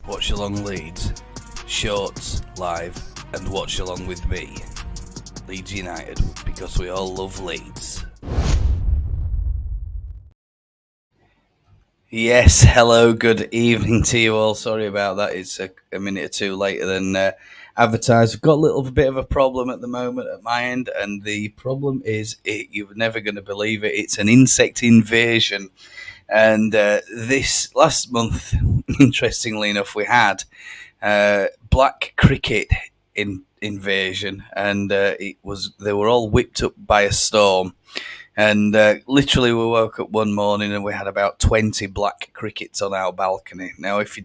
Watch along Leeds, shorts, live, and watch along with me, Leeds United, because we all love Leeds. Yes, hello, good evening to you all. Sorry about that, it's a minute or two later than advertised. We've got a little bit of a problem at the moment at my end, and the problem is, you're never going to believe it, it's an insect invasion. And this last month, interestingly enough, we had black cricket invasion, and they were all whipped up by a storm. And literally, we woke up one morning and we had about 20 black crickets on our balcony. Now, if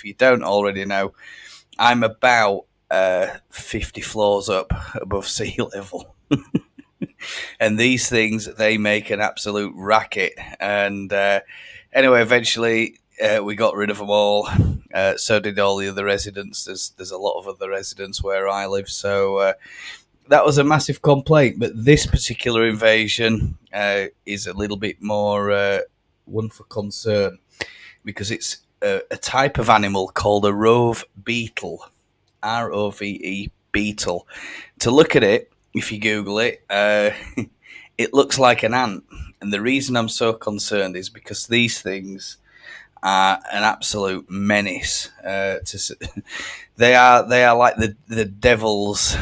you don't already know, I'm about 50 floors up above sea level. And these things, they make an absolute racket. And anyway, eventually we got rid of them all. So did all the other residents. There's a lot of other residents where I live. So that was a massive complaint. But this particular invasion is a little bit more one for concern, because it's a type of animal called a rove beetle. ROVE beetle. To look at it, if you Google it, it looks like an ant. And the reason I'm so concerned is because these things are an absolute menace. They are like the devil's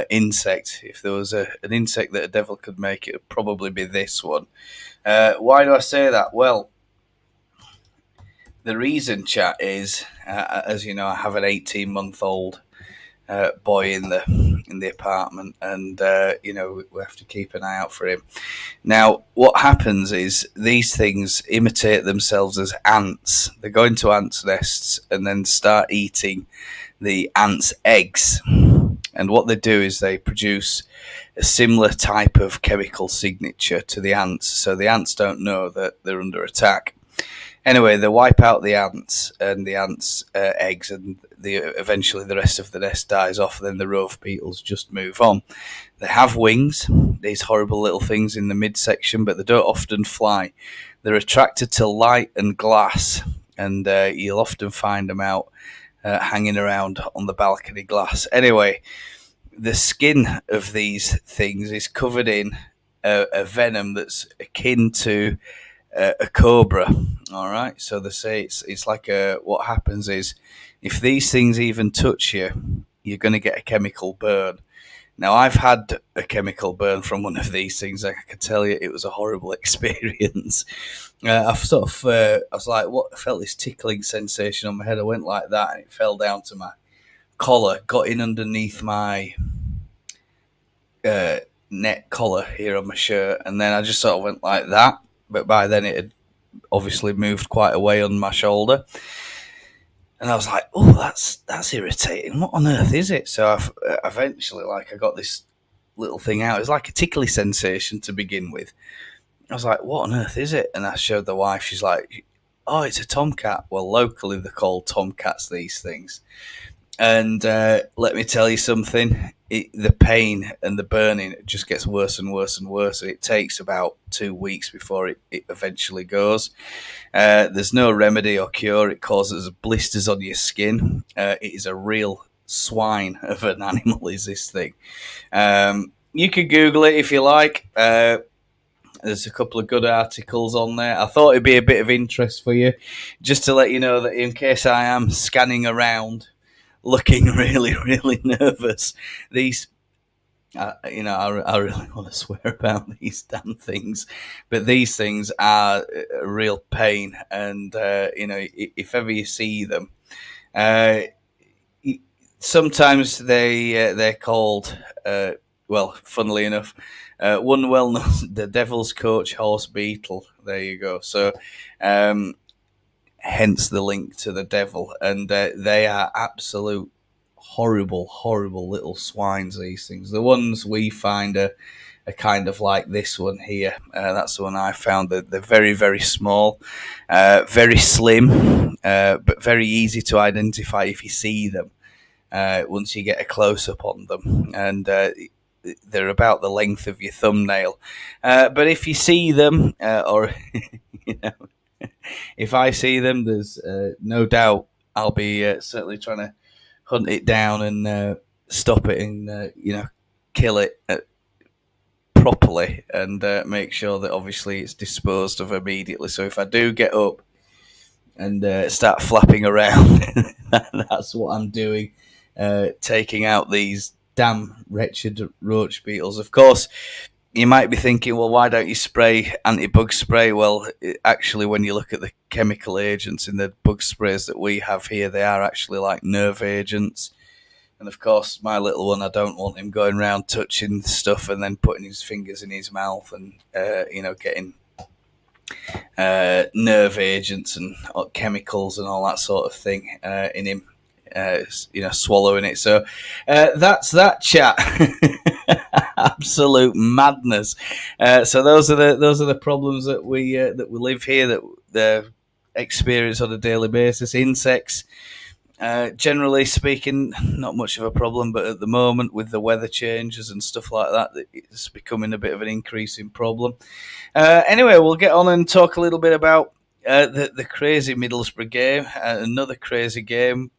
insect. If there was an insect that a devil could make, it would probably be this one. Why do I say that? Well, the reason, chat, is as you know, I have an 18-month-old boy in the apartment, and we have to keep an eye out for him. Now, what happens is these things imitate themselves as ants. They go into ants' nests and then start eating the ants' eggs. And what they do is they produce a similar type of chemical signature to the ants, so the ants don't know that they're under attack. Anyway, they wipe out the ants and the ants' eggs, and eventually the rest of the nest dies off. Then the rove beetles just move on. They have wings, these horrible little things in the midsection, but they don't often fly. They're attracted to light and glass, and you'll often find them out hanging around on the balcony glass. Anyway, the skin of these things is covered in a venom that's akin to a cobra. All right, so they say it's like what happens is, if these things even touch you, you're going to get a chemical burn. Now, I've had a chemical burn from one of these things. I can tell you, it was a horrible experience. I was like, what? I felt this tickling sensation on my head. I went like that, and it fell down to my collar, got in underneath my net collar here on my shirt, and then I just sort of went like that. But by then it had obviously moved quite a way on my shoulder. And I was like, oh, that's irritating. What on earth is it? So eventually, I got this little thing out. It was like a tickly sensation to begin with. I was like, what on earth is it? And I showed the wife. She's like, oh, it's a tomcat. Well, locally they're called tomcats, these things. And let me tell you something, the pain and the burning just gets worse and worse and worse. It takes about 2 weeks before it eventually goes. There's no remedy or cure. It causes blisters on your skin. It is a real swine of an animal, is this thing. You can Google it if you like. There's a couple of good articles on there. I thought it'd be a bit of interest for you, just to let you know that in case I am scanning around looking really, really nervous, these, I really want to swear about these damn things, but these things are a real pain. And, if ever you see them, sometimes they're called, funnily enough, one well-known, the Devil's Coach horse beetle. There you go. So, hence the link to the devil. And they are absolute horrible, horrible little swines, these things. The ones we find are kind of like this one here. That's the one I found. They're very, very small, very slim, but very easy to identify if you see them once you get a close-up on them. And they're about the length of your thumbnail. But if you see them, or if I see them, there's no doubt I'll be certainly trying to hunt it down and stop it and kill it properly and make sure that obviously it's disposed of immediately. So if I do get up and start flapping around, that's what I'm doing, taking out these damn wretched roach beetles. Of course, you might be thinking, well, why don't you spray anti-bug spray? Well, actually, when you look at the chemical agents in the bug sprays that we have here, they are actually like nerve agents. And of course, my little one, I don't want him going around touching stuff and then putting his fingers in his mouth and, getting nerve agents and chemicals and all that sort of thing in him, swallowing it. So that's that chat. Absolute madness. So those are the problems that we live here, that they experience on a daily basis. Insects. Generally speaking, not much of a problem, but at the moment, with the weather changes and stuff like that, it's becoming a bit of an increasing problem. Anyway, we'll get on and talk a little bit about the crazy Middlesbrough game. Another crazy game.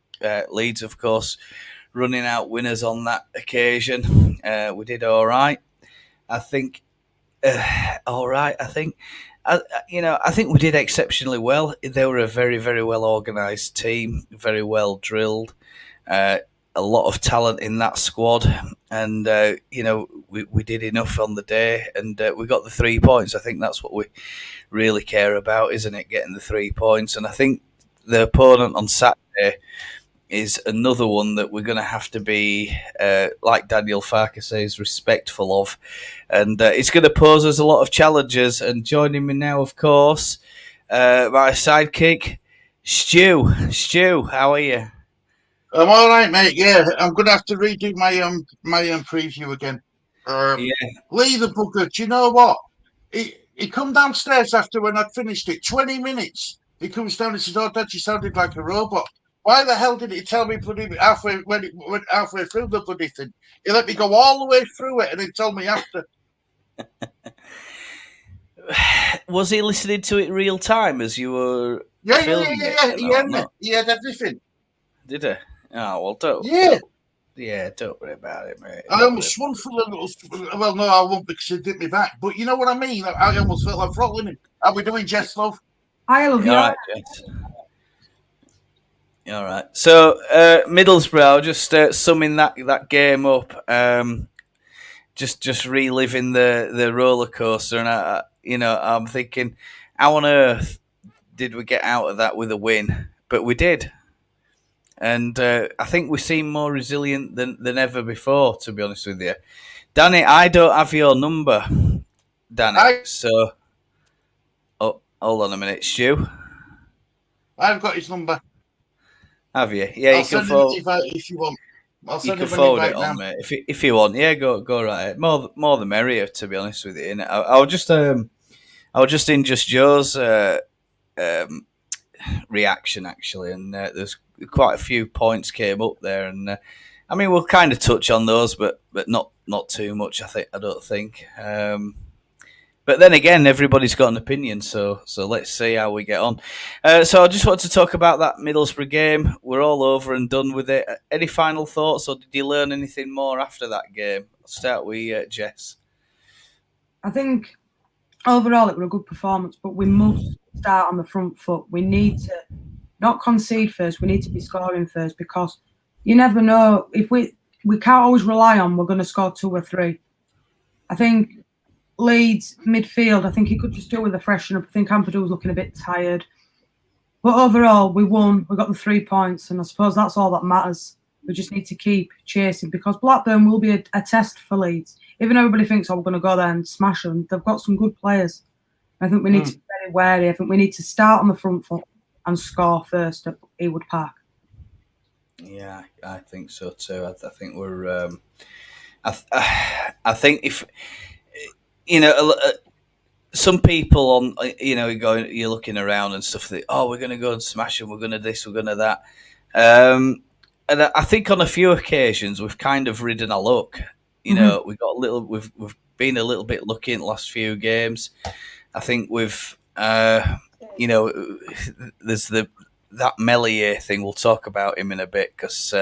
Leeds, of course, running out winners on that occasion. We did all right. I think. All right. I think we did exceptionally well. They were a very, very well organised team, very well drilled, a lot of talent in that squad, and we did enough on the day, and we got the 3 points. I think that's what we really care about, isn't it? Getting the 3 points, and I think the opponent on Saturday is another one that we're going to have to be, like Daniel Farke says, respectful of. And it's going to pose us a lot of challenges. And joining me now, of course, my sidekick, Stu. Stu, how are you? I'm all right, mate. Yeah, I'm gonna have to redo my preview again. Yeah. Lee the bugger. Do you know what? He come downstairs after when I'd finished it. 20 minutes. He comes down and says, "Oh, Dad, you sounded like a robot." Why the hell did he tell me bloody halfway when it went halfway through the bloody thing? He let me go all the way through it and then told me after. Was he listening to it real time as you were Yeah, yeah, yeah, filming yeah, it? yeah. And He all, had me. not? He had everything. Did he? Oh, well, don't. Yeah. Don't. Yeah, don't worry about it, mate. I Don't worry. almost swung for the little. Well, no, I won't because he did me back. But you know what I mean? I almost felt like throttling him. How we doing, Jess, love? I love you. All right, Jess. All right. So Middlesbrough, just summing that game up, just reliving the roller coaster, and I'm thinking, how on earth did we get out of that with a win? But we did, and I think we seem more resilient than ever before. To be honest with you, Danny, I don't have your number, Danny. So, hold on a minute, Stu. I've got his number. Have you? Yeah, I'll you can send him an forward. invite if you want. I'll You send can him an forward it invite on, now. mate. If you want, yeah, go right ahead. More the merrier, to be honest with you. And I was just in Just Joe's um, reaction actually, and there's quite a few points came up there, and I mean we'll kind of touch on those, but not too much. I don't think. But then again, everybody's got an opinion, so let's see how we get on. So I just want to talk about that Middlesbrough game. We're all over and done with it. Any final thoughts, or did you learn anything more after that game? I'll start with Jess. I think overall it was a good performance, but we must start on the front foot. We need to not concede first. We need to be scoring first, because you never know if we can't always rely on we're going to score 2 or 3. I think Leeds midfield, I think he could just do with a freshen up. I think Ampadu was looking a bit tired. But overall, we won. We got the 3 points, and I suppose that's all that matters. We just need to keep chasing, because Blackburn will be a test for Leeds. Even everybody thinks, oh, we're going to go there and smash them. They've got some good players. I think we need to be very wary. I think we need to start on the front foot and score first at Ewood Park. Yeah, I think so too. I think we're. I think if some people on you're looking around and stuff that we're going to go and smash them, we're going to this, we're going to that, and I think on a few occasions we've kind of ridden our luck. We got we've been a little bit lucky in the last few games. I think we've there's that Meslier thing, we'll talk about him in a bit, because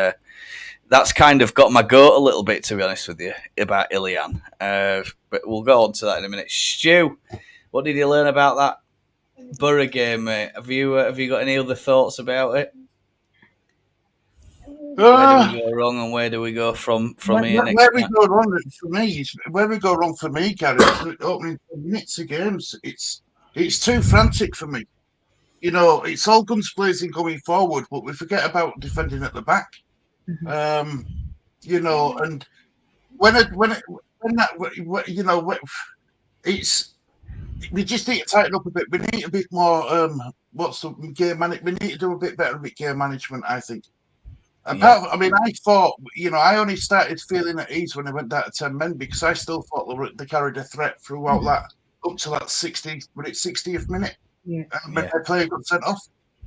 that's kind of got my goat a little bit, to be honest with you, about Ilian. But we'll go on to that in a minute. Stu, what did you learn about that Boro game, mate? Have you got any other thoughts about it? Where do we go wrong and where do we go from here next? Where we go wrong for me, Gary, is the opening 10 minutes of games. It's too frantic for me. You know, it's all guns blazing going forward, but we forget about defending at the back. You know, and we just need to tighten up a bit. We need a bit more. We need to do a bit better with game management, I think. I thought, I only started feeling at ease when I went down to 10 men, because I still thought they carried a threat throughout that, up to that 60th minute. Yeah. When their player got sent off.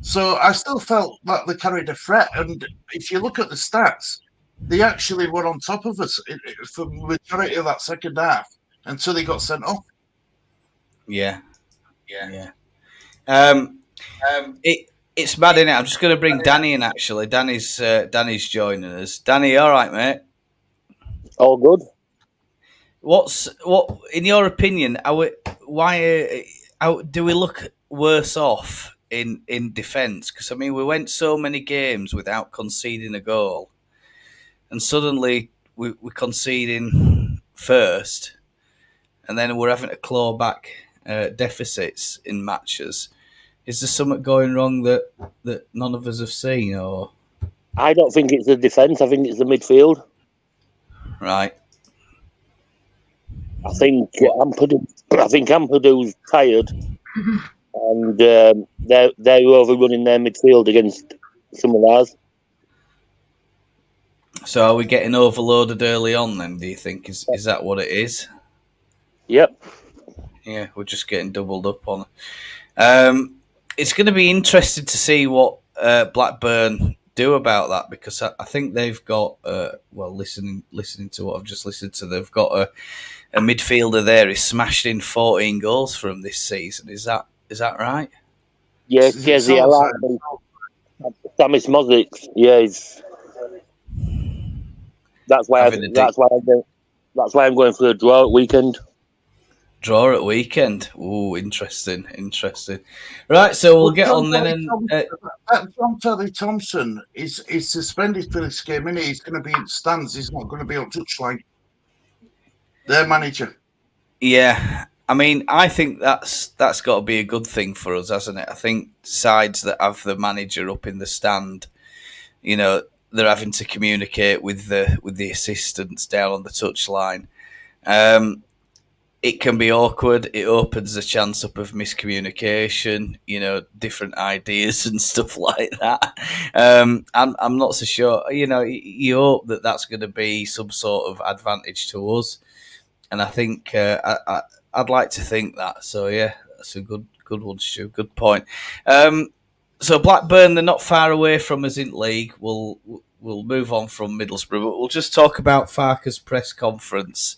So I still felt that they carried a threat. And if you look at the stats, they actually were on top of us for the majority of that second half until they got sent off. Yeah. It's mad, isn't it? I'm just going to bring Danny in, actually. Danny's joining us. Danny, all right, mate? All good. What, in your opinion, why do we look worse off in defence? Because, we went so many games without conceding a goal, and suddenly we're conceding first, and then we're having to claw back deficits in matches. Is there something going wrong that none of us have seen? Or I don't think it's the defence. I think it's the midfield. Right. I think Ampadu's tired, and they're overrunning their midfield against some of ours. So are we getting overloaded early on then, do you think? Is that what it is? Yep. Yeah, we're just getting doubled up on it. It's going to be interesting to see what Blackburn do about that, because I think they've got, listening to what I've just listened to, they've got a midfielder there who's smashed in 14 goals from this season. Is that right? Yeah, Jesse, I like Samis Mozic. Yeah, that's why I'm going for a draw at weekend. Draw at weekend. Ooh, interesting. Right, so we'll get on then. John Terry Thompson is suspended for this game, isn't he? He's going to be in stands. He's not going to be on touchline. Their manager. Yeah, I think that's got to be a good thing for us, hasn't it? I think sides that have the manager up in the stand, they're having to communicate with the assistants down on the touchline. It can be awkward. It opens the chance up of miscommunication, different ideas and stuff like that. I'm not so sure. You hope that that's going to be some sort of advantage to us, and I think I'd like to think that. So yeah, that's a good one, Stu. Good point. So Blackburn, they're not far away from us in league. We'll move on from Middlesbrough, but we'll just talk about Farke's press conference.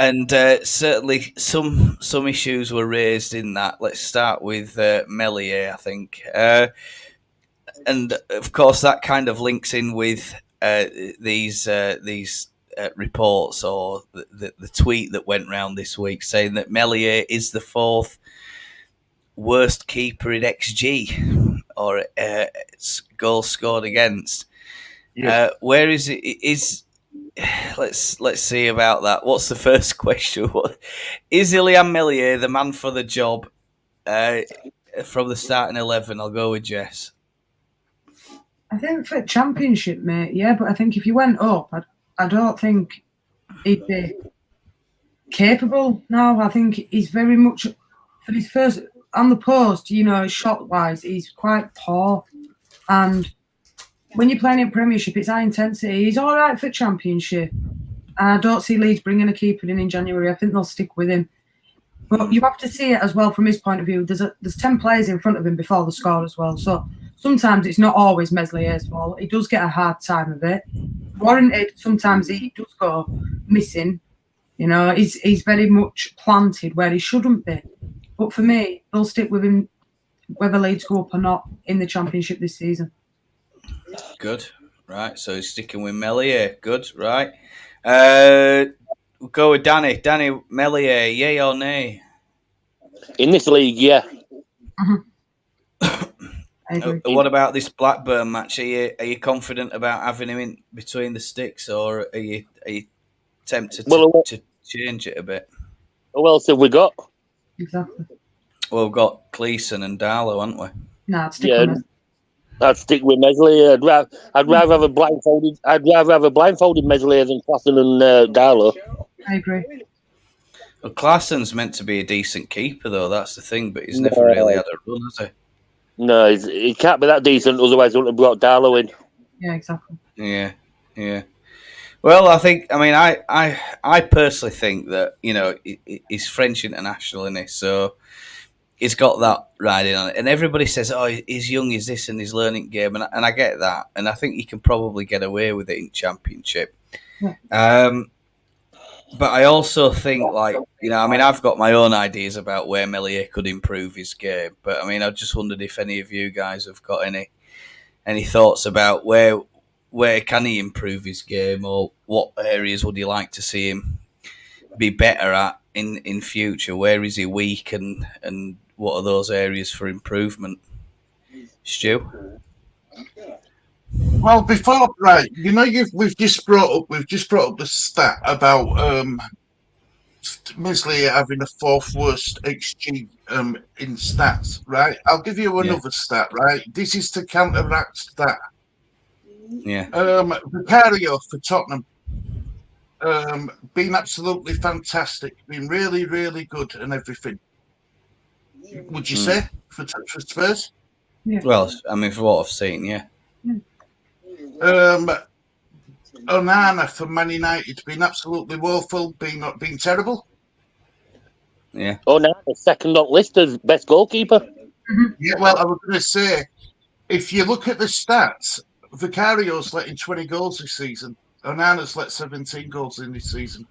And certainly some issues were raised in that. Let's start with Meslier, I think. And of course that kind of links in with these reports, or the tweet that went round this week saying that Meslier is the fourth worst keeper in XG, or goals scored against. Yeah. Where is it? Let's see about that. What's the first question? Is Ilian Meslier the man for the job from the starting 11? I'll go with Jess. I think for Championship, mate, yeah, but I think if you went up, I don't think he'd be capable now. I think he's very much, for his first, on the post, shot-wise, he's quite poor. And when you're playing in Premiership, it's high intensity. He's all right for Championship. And I don't see Leeds bringing a keeper in January. I think they'll stick with him. But you have to see it as well from his point of view. There's 10 players in front of him before the score as well. So sometimes it's not always Meslier's fault. He does get a hard time of it. Warranted, sometimes he does go missing. He's very much planted where he shouldn't be. But for me, they'll stick with him whether Leeds go up or not in the Championship this season. Good. Right. So he's sticking with Meslier. Good. Right. We'll go with Danny. Danny Meslier, yay or nay? In this league, yeah. I agree. What about this Blackburn match? Are you confident about having him in between the sticks, or are you tempted to change it a bit? Who else have we got? Exactly. Well, we've got Cleeson and Darlow, haven't we? No, I'd stick with it. I'd stick with Meslier. I'd rather have a blindfolded. I'd rather have a blindfolded Meslier than Classen and Darlow. I agree. Well, Classen's meant to be a decent keeper, though. That's the thing, but he's never really had a run, has he? No, he can't be that decent. Otherwise, he wouldn't have brought Darlow in. Yeah, exactly. Yeah. Well, I personally think that he's French international, isn't he? So he's got that riding on it. And everybody says, "Oh, he's young, he's this, and he's learning game," and I get that, and I think he can probably get away with it in Championship. Yeah. But I also think, I've got my own ideas about where Meslier could improve his game. But I just wondered if any of you guys have got any thoughts about where can he improve his game, or what areas would you like to see him be better at in future? Where is he weak, and what are those areas for improvement? Stu? Well, we've just brought up the stat about Meslier having the fourth worst XG in stats, right? I'll give you another stat, right? This is to counteract that. Yeah. Vicario for Tottenham, been absolutely fantastic, been really, really good and everything. Would you say for Spurs? Yeah. Well, for what I've seen, yeah. Onana for Man United, been absolutely woeful, been terrible. Yeah. Onana, second on list as best goalkeeper. Yeah, well, I was going to say, if you look at the stats, Vicario's letting 20 goals this season. Onana's let 17 goals in this season.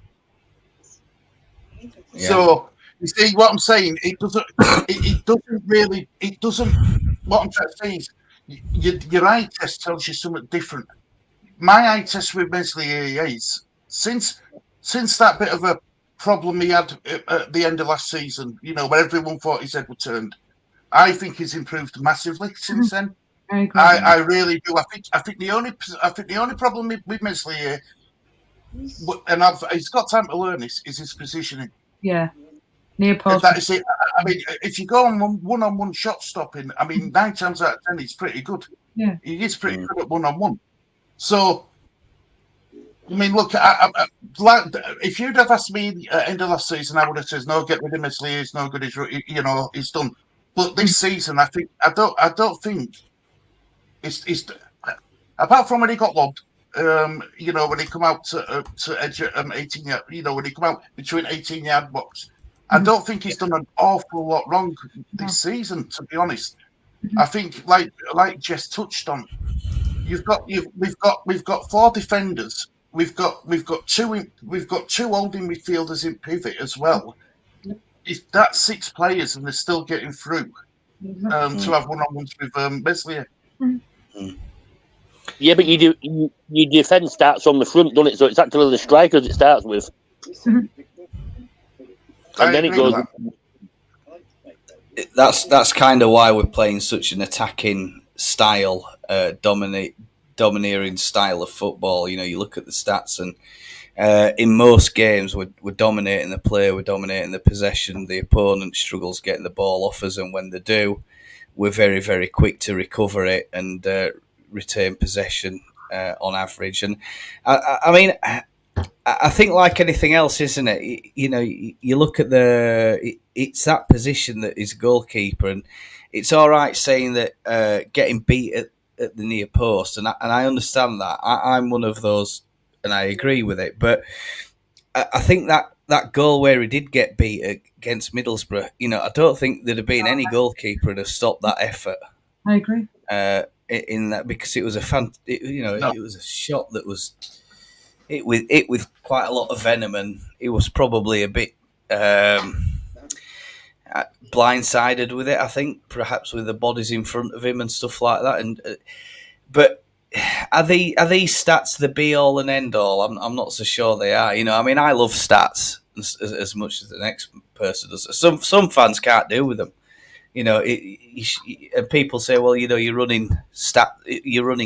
Yeah. So, you see what I'm saying? It doesn't. What I'm trying to say is, your eye test tells you something different. My eye test with Meslier is since that bit of a problem he had at the end of last season, where everyone thought his head was turned. I think he's improved massively since then. I really do. I think the only problem with Meslier, and he's got time to learn this, is his positioning. Yeah. Near post. That is it. If you go on one-on-one shot stopping, 9 times out of 10 he's pretty good. Yeah. He is pretty good at one-on-one. So, look, if you'd have asked me at the end of last season, I would have said, no, get rid of Meslier, he's no good, he's done. But this season, I don't think it's apart from when he got lobbed, when he come out to edge 18 yard, when he come out between 18-yard box, I don't think he's done an awful lot wrong this season, to be honest. I think, like Jess touched on, we've got 4 defenders. We've got 2 holding midfielders in pivot as well. That's 6 players, and they're still getting through to have one-on-ones with Meslier. Yeah, but your defence starts on the front, doesn't it? So it's actually the strikers it starts with, and then it goes. That's kind of why we're playing such an attacking style, domineering style of football. You look at the stats, and in most games we're dominating the play, we're dominating the possession. The opponent struggles getting the ball off us, and when they do, we're very, very quick to recover it and retain possession on average. And I think, like anything else, isn't it? You look at it's that position that is goalkeeper, and it's all right saying that getting beat at the near post, and I understand that. I'm one of those, and I agree with it. But I think that goal where he did get beat against Middlesboro, I don't think there'd have been any goalkeeper to have stopped that effort. I agree. In that, because it was it was a shot that was it with quite a lot of venom, and it was probably a bit blindsided with it. I think perhaps with the bodies in front of him and stuff like that. And but are these stats the be all and end all? I'm not so sure they are. I mean, I love stats as much as the next person does. Some fans can't deal with them. And people say, well, you're running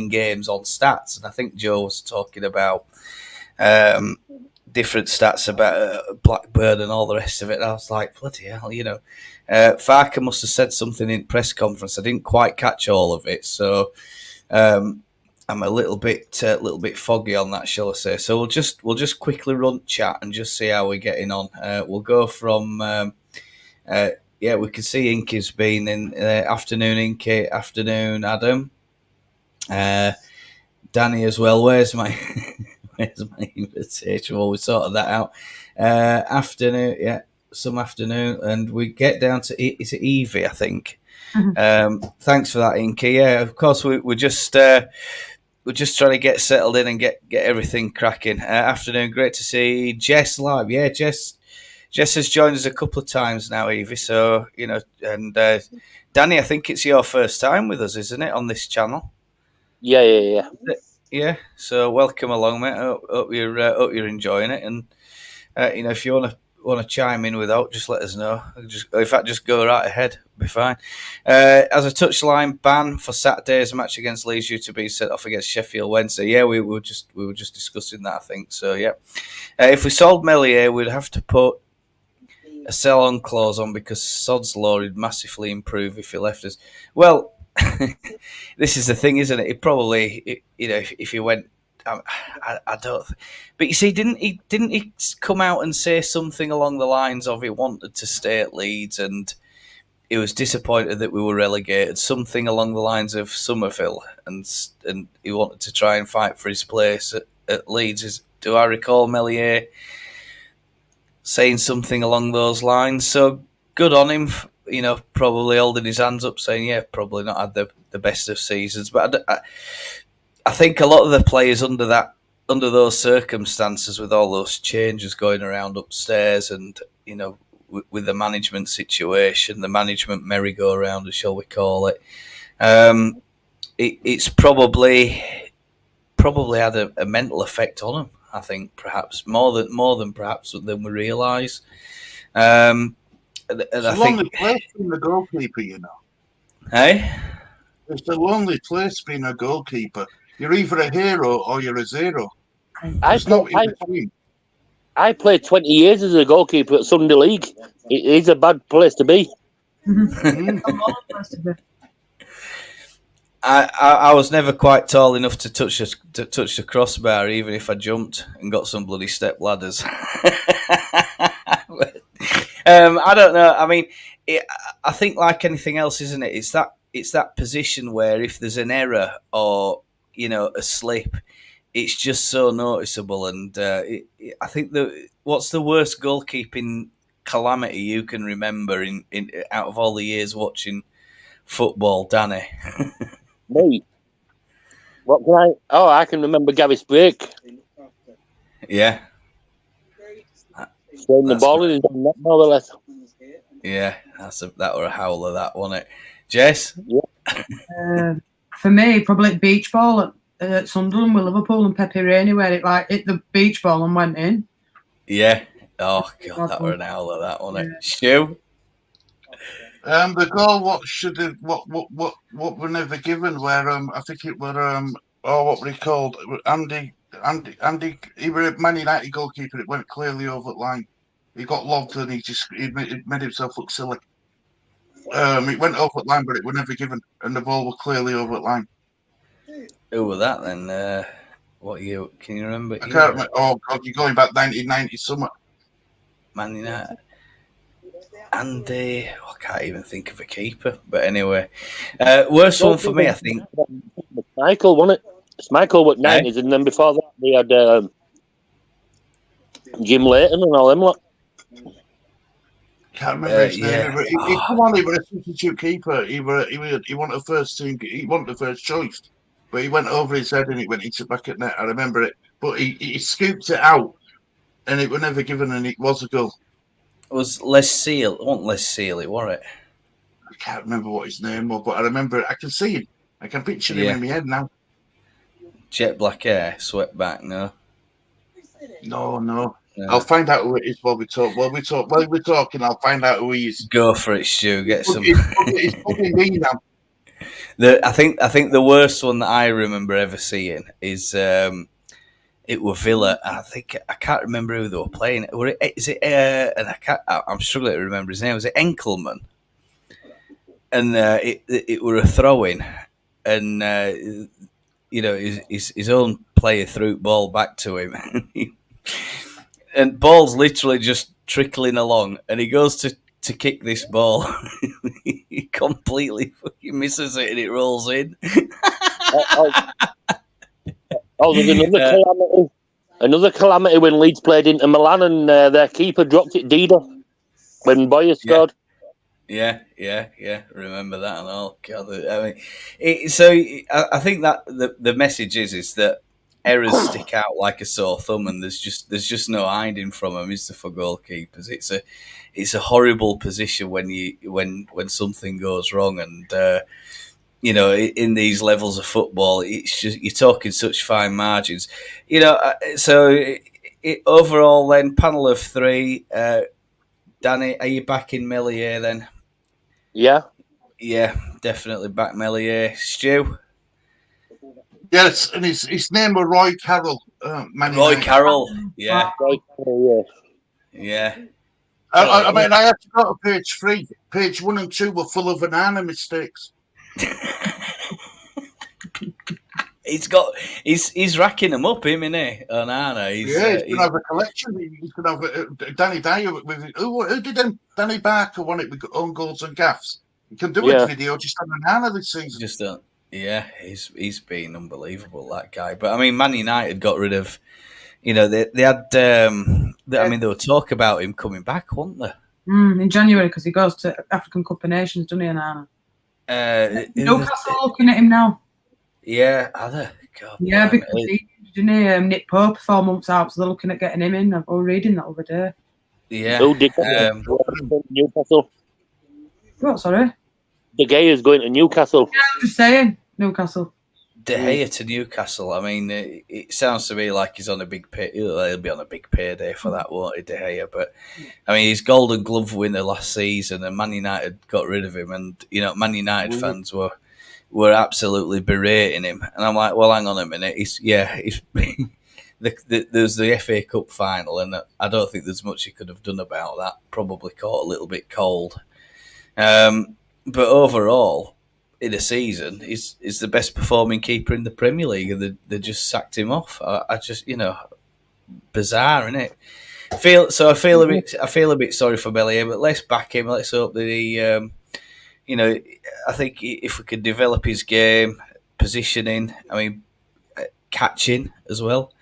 games on stats, and I think Joe was talking about different stats about Blackburn and all the rest of it. And I was like, bloody hell, Farke must have said something in press conference. I didn't quite catch all of it, so I'm a little bit foggy on that, shall I say? So we'll just quickly run chat and just see how we're getting on. We'll go from. We can see Inky's been in afternoon. Inky, afternoon, Adam. Danny as well. Where's my invitation? Well, we sorted that out. Afternoon, some afternoon, and we get down to is it Evie? I think. Mm-hmm. Thanks for that, Inky. Yeah, of course we're just trying to get settled in and get everything cracking. Afternoon, great to see Jess live. Yeah, Jess has joined us a couple of times now, Evie. So and Danny, I think it's your first time with us, isn't it, on this channel? Yeah. Yeah. So welcome along, mate. Hope you're enjoying it, and if you want to chime in without, just let us know. Just go right ahead. Be fine. As a touchline ban for Saturday's match against Leeds due to be set off against Sheffield Wednesday. Yeah, we were just discussing that, I think. So yeah, if we sold Meslier, we'd have to put a sell-on clause on because Sod's law would massively improve if he left us. Well, this is the thing, isn't it? It probably, if he went, I don't. But you see, didn't he come out and say something along the lines of he wanted to stay at Leeds and he was disappointed that we were relegated? Something along the lines of Somerville, and he wanted to try and fight for his place at Leeds. Do I recall Meslier saying something along those lines? So good on him, probably holding his hands up, saying, yeah, probably not had the best of seasons. But I think a lot of the players under those circumstances, with all those changes going around upstairs, and with the management situation, the management merry-go-round, shall we call it, it's probably had a mental effect on them. I think perhaps more than perhaps than we realise. It's a lonely place being a goalkeeper, Hey? It's a lonely place being a goalkeeper. You're either a hero or you're a zero. I played 20 years as a goalkeeper at Sunday League. It is a bad place to be. I was never quite tall enough to touch the crossbar, even if I jumped and got some bloody step ladders. I don't know. I mean, I think like anything else, isn't it? It's that position where if there's an error or a slip, it's just so noticeable. And I think what's the worst goalkeeping calamity you can remember in out of all the years watching football, Danny? Me. What can I? Oh, I can remember Gavis break. Yeah. Throwing the ball in, more or less. Yeah, that were a howler, that, wasn't it? Jess? Yeah. For me, probably beach ball at Sunderland with Liverpool and Pepe Reina, where it hit the beach ball and went in. Yeah. Oh God, that were an howler, that, wasn't it? Stu? The goal, what were never given, where I think it were what were he called? Andy. He were a Man United goalkeeper. It went clearly over the line. He got lobbed and he made himself look silly. It went over the line, but it was never given, and the ball was clearly over the line. Who was that then? What year? Can you remember? I can't remember. Oh God, you're going back 1990 somewhere. Man United. Andy, I can't even think of a keeper. But anyway, worst one for me, I think. Michael, wasn't it? Michael with 90s, and then before that we had Jim Layton and all them lot. Can't remember his name. He come on, he was a substitute keeper. He wanted the first team. He wanted the first choice, but he went over his head and it went into back at net. I remember it, but he scooped it out, and it was never given, and it was a goal. was Les Seal. It wasn't Les Seal, was it? I can't remember what his name was, but I remember. I can see him. I can picture him Yeah. in my head now. Jet black hair, swept back. No. No. I'll find out who it is while we talk. While we're talking, I'll find out who he is. Go for it, Stu. Get some. He's bugging me now. I think the worst one that I remember ever seeing is it were Villa. I can't remember who they were playing. I'm struggling to remember his name. Was it Enkelman? And it were a throw-in, and his own player threw the ball back to him, and ball's literally just trickling along, and he goes to kick this ball. He completely fucking misses it and it rolls in. There's another calamity when Leeds played into Milan and their keeper dropped it, Dida, when Boyer scored. Yeah. Remember that and all. God, I mean, I think that the message is that errors stick out like a sore thumb, and there's just no hiding from them, is there, for goalkeepers? It's a horrible position when something goes wrong, and in these levels of football, it's just you're talking such fine margins. So overall, then panel of three. Danny, are you back in Meslier then? Yeah, definitely back Meslier. Stu. Yes, and his name was Roy Carroll. Roy Carroll. Yeah. Yeah. I mean, I had to go to page 3. Page 1 and 2 were full of banana mistakes. He's racking them up, isn't he? Onana. He's going to have a collection. He's going to have Danny Dyer with who did them? Danny Barker won it with own goals and gaffs. He can do a video just on Onana this season. He's been unbelievable, that guy. But I mean, Man United got rid of. They had. I mean, there were talk about him coming back, weren't there? In January, because he goes to African Cup of Nations, doesn't he, Onana? Newcastle looking at him now. Yeah, are they? God, yeah, because he didn't Nick Pope 4 months out, so they're looking at getting him in. I was reading that other day. Yeah. Who did Newcastle? What, sorry? De Gea's going to Newcastle. Yeah, I'm just saying, Newcastle. De Gea to Newcastle. I mean, it sounds to me like he's on a big pay. He'll be on a big payday for that, won't he, De Gea? But I mean, he's Golden Glove winner last season, and Man United got rid of him, and Man United fans were absolutely berating him, and I'm like, well, hang on a minute. There's the FA Cup final, and I don't think there's much he could have done about that. Probably caught a little bit cold, but overall, in a season, he's the best performing keeper in the Premier League, and they just sacked him off. I just, bizarre, isn't it? I feel a bit sorry for Meslier, but let's back him. Let's hope that he, I think if we could develop his game, positioning, I mean, catching as well.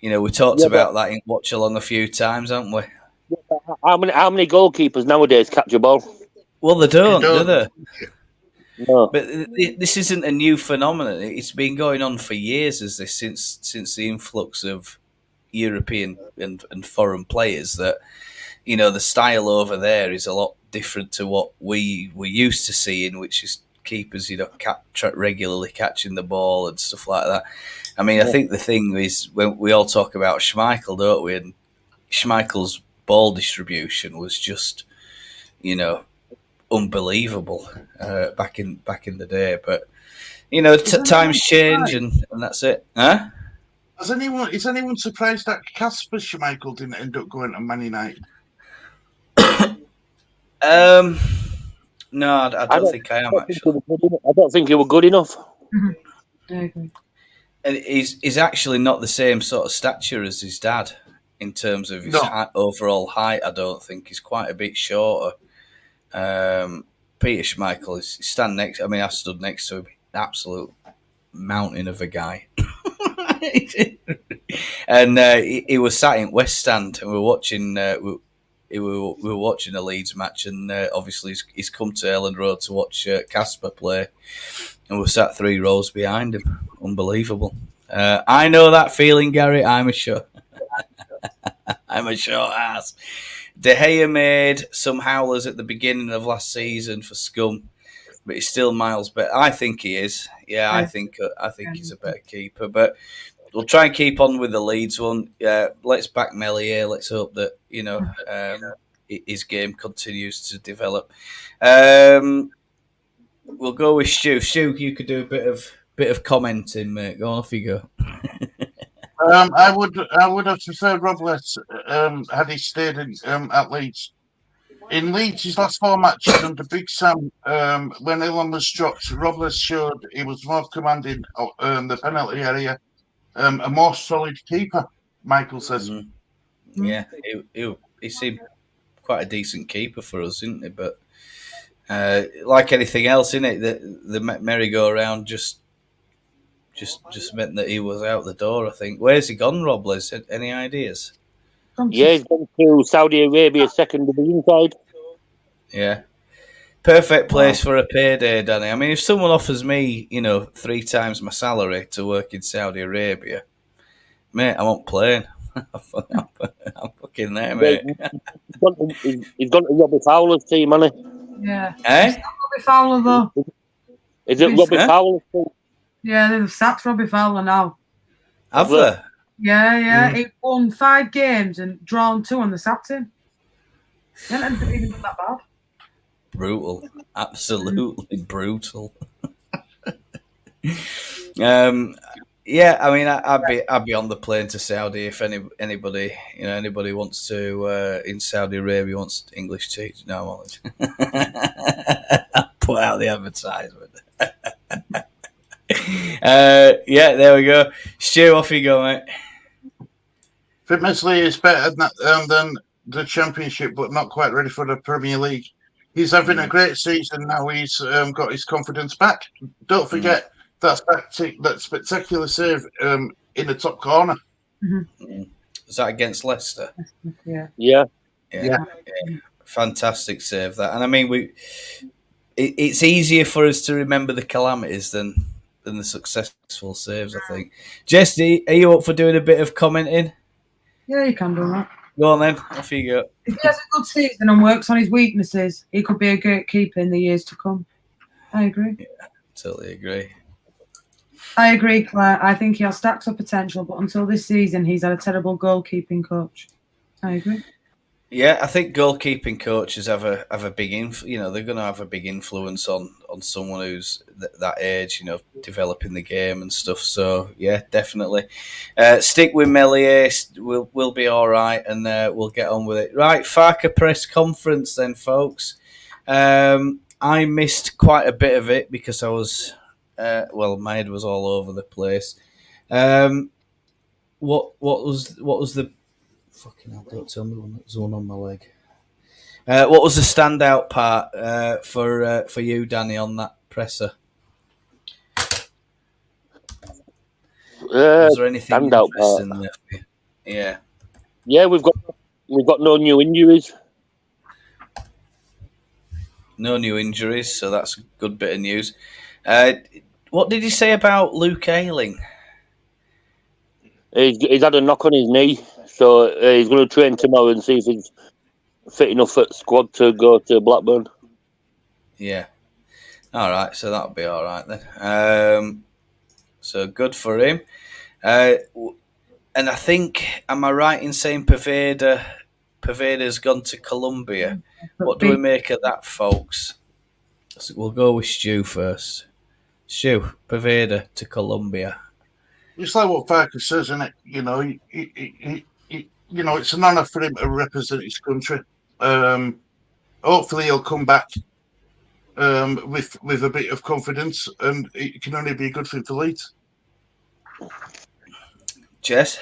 We talked about that in Watch Along a few times, haven't we? How many goalkeepers nowadays catch a ball? Well, they don't, do they? No. But this isn't a new phenomenon. It's been going on for years, since the influx of European and foreign players. That the style over there is a lot different to what we were used to seeing, which is keepers regularly catching the ball and stuff like that. I mean, I think the thing is, when we all talk about Schmeichel, don't we? And Schmeichel's ball distribution was just, unbelievable back in the day. But times change, and that's it. Huh? Is anyone surprised that Kasper Schmeichel didn't end up going to Man United? No, I don't think I am, actually. I don't think he was good enough. I agree. And he's actually not the same sort of stature as his dad in terms of his overall height. I don't think he's quite a bit shorter. Peter Schmeichel is stand next. I mean, I stood next to him, absolute mountain of a guy, and he was sat in West Stand, and we were watching. We were watching a Leeds match, and obviously he's come to Elland Road to watch Kasper play, and we're sat 3 rows behind him. Unbelievable. I know that feeling, Gary. I'm a short ass. De Gea made some howlers at the beginning of last season for scum, but he's still miles better. I think he is. Yeah, I think he's a better keeper. But we'll try and keep on with the Leeds one. Let's back Meslier. Let's hope that his game continues to develop. We'll go with Stu. Stu, you could do a bit of commenting, mate. Go on, off you go. I would have preferred Robles had he stayed at Leeds. In Leeds, his last 4 matches under Big Sam, when Ilan was dropped, Robles showed he was more commanding the penalty area, a more solid keeper. Michael says, Yeah, he seemed quite a decent keeper for us, didn't he? But like anything else, innit, the merry-go-round just meant that he was out the door, I think. Where's he gone, Robles? Any ideas? Yeah, he's gone to Saudi Arabia, second division side. Yeah. Perfect place for a payday, Danny. I mean, if someone offers me, 3 times my salary to work in Saudi Arabia, mate, I'm not playing. I'm fucking there, mate. He's gone to Robbie Fowler's team, hasn't he? Yeah. Eh? It's not Robbie Fowler, though. Is it Robbie Fowler's team? Yeah, they've sacked Robbie Fowler now. Have they? Yeah. He won 5 games and drawn 2 on the sacked him. Yeah, it didn't even look that bad. Brutal. Absolutely brutal. Yeah, I mean, I'd be on the plane to Saudi if anybody wants to in Saudi Arabia wants English teach. No, I'll put out the advertisement. Yeah, there we go. Stu, off you go, mate. Fit Meslier is better than the Championship, but not quite ready for the Premier League. He's having a great season now. He's got his confidence back. Don't forget that spectacular save in the top corner. Was that against Leicester? Yeah. Fantastic save that. And I mean, it's easier for us to remember the calamities than the successful saves, I think. Jess, are you up for doing a bit of commenting? Yeah, you can do that. Go on then, off you go. If he has a good season and works on his weaknesses, he could be a great keeper in the years to come. I agree. Yeah, totally agree. I agree, Claire. I think he has stacks of potential, but until this season, he's had a terrible goalkeeping coach. I agree. Yeah, I think goalkeeping coaches have a big they're going to have a big influence on someone who's that age, developing the game and stuff. So yeah, definitely stick with Meslier. We'll be all right, and we'll get on with it. Right, Farke press conference then, folks. I missed quite a bit of it because I was my head was all over the place. What was the fucking hell, don't tell me there's one on my leg. What was the standout part for you, Danny, on that presser? Was there anything standout interesting part? There? Yeah, we've got no new injuries. No new injuries, so that's a good bit of news. What did you say about Luke Ayling? He's had a knock on his knee, so he's going to train tomorrow and see if he's fit enough at squad to go to Blackburn. Yeah. All right, so that'll be all right then. So good for him. And I think, am I right in saying Paveda's gone to Colombia? What do we make of that, folks? So we'll go with Stu first. Stu, Paveda to Colombia. It's like what Farke says, isn't it? It's an honour for him to represent his country. Hopefully, he'll come back with a bit of confidence, and it can only be a good thing for Leeds. Jess?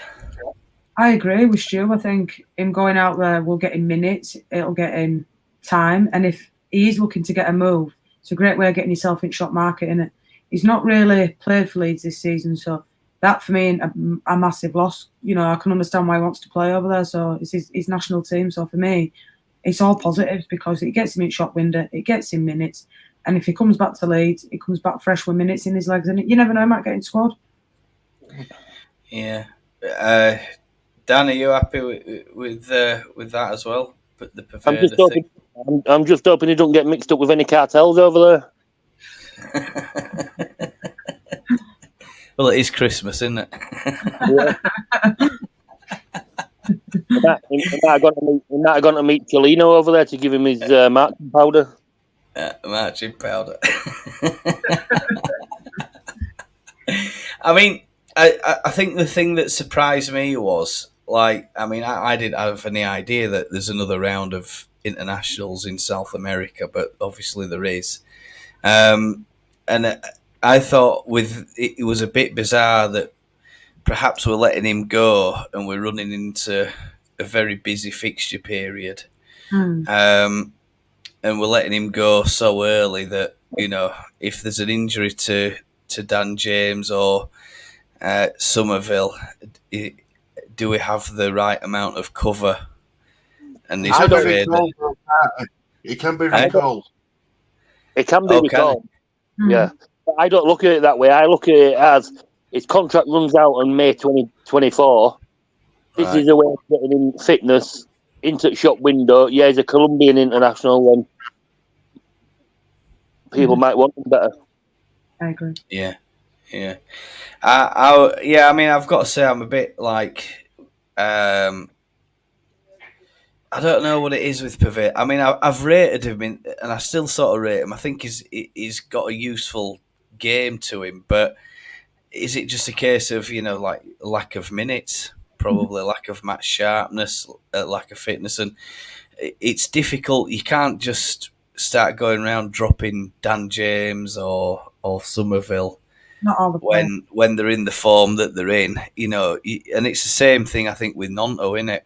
I agree with Stu. I think him going out there will get him minutes. It'll get him time, and if he is looking to get a move, it's a great way of getting yourself in shop market, isn't it? He's not really played for Leeds this season, so that for me a massive loss. I can understand why he wants to play over there. So it's his national team. So for me, it's all positives because it gets him in shop window, it gets him minutes, and if he comes back to Leeds, he comes back fresh with minutes in his legs, and you never know, he might get in squad. Yeah. Dan, are you happy with that as well? the preferred thing. I'm just hoping he don't get mixed up with any cartels over there. Well, it is Christmas, isn't it? Yeah. He might have gone to meet Cholino over there to give him his marching powder. Marching powder. I mean, I think the thing that surprised me was, I didn't have any idea that there's another round of internationals in South America, but obviously there is. And I thought it was a bit bizarre that perhaps we're letting him go and we're running into a very busy fixture period. And we're letting him go so early that, if there's an injury to Dan James or Somerville, do we have the right amount of cover? And it can be recalled. It can be recalled. Yeah. But I don't look at it that way. I look at it as his contract runs out on May 2024. This is a way of getting in fitness into the shop window. Yeah, he's a Colombian international, and people might want him better. I agree. Yeah. I've got to say I'm a bit I don't know what it is with Pavetta. I mean, I've rated him, and I still sort of rate him. I think he's got a useful game to him, but is it just a case of, lack of minutes, probably lack of match sharpness, lack of fitness, and it's difficult. You can't just start going around dropping Dan James or Somerville. Not all the when they're in the form that they're in, and it's the same thing I think with Gnonto, isn't it?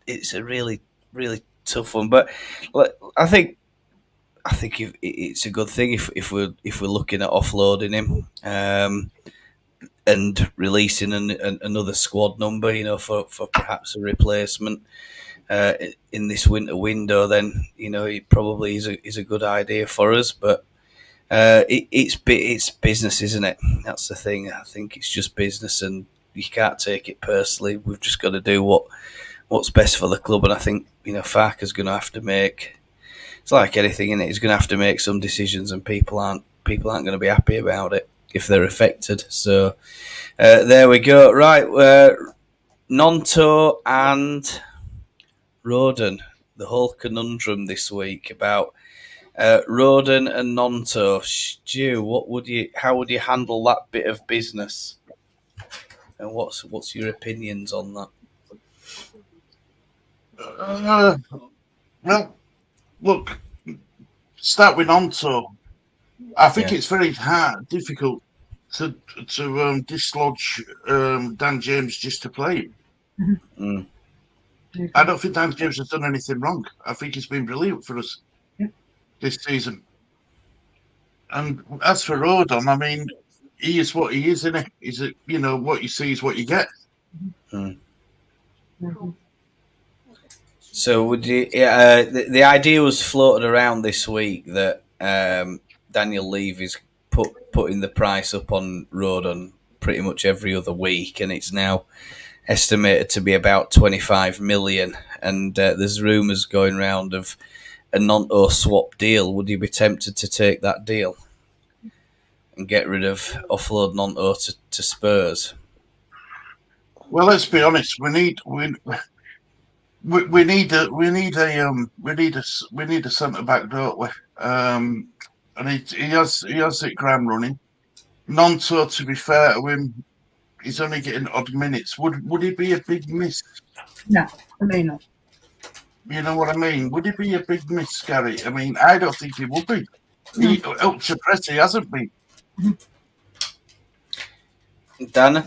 It's a really, really tough one, but I think it's a good thing if we're looking at offloading him and releasing another squad number, for perhaps a replacement. In this winter window, then it probably is a good idea for us. But it's business, isn't it? That's the thing. I think it's just business, and you can't take it personally. We've just got to do what's best for the club, and I think Farke's going to have to make. It's like anything, innit? He's going to have to make some decisions, and people aren't going to be happy about it if they're affected. So there we go. Right, Gnonto and Rodon, the whole conundrum this week about Rodon and Gnonto. Stu, how would you handle that bit of business? And what's your opinions on that? Well, look, start with Gnonto. I think it's very difficult to dislodge Dan James just to play him. I don't think Dan James has done anything wrong. I think he's been brilliant for us this season. And as for Rodon, I mean, he is what he is, isn't he? Is it, what you see is what you get. So would you? The idea was floated around this week that Daniel Levy's putting the price up on Rodon pretty much every other week, and it's now estimated to be about 25 million. And there's rumours going around of a Gnonto swap deal. Would you be tempted to take that deal and get rid of offload Gnonto to Spurs? Well, let's be honest. We need a centre back, don't we? And he has hit ground running. Gnonto, to be fair to him, he's only getting odd minutes. Would he be a big miss? No, I mean not. You know what I mean? Would he be a big miss, Gary? I mean, I don't think he would be. Up to press, he hasn't been. Dan?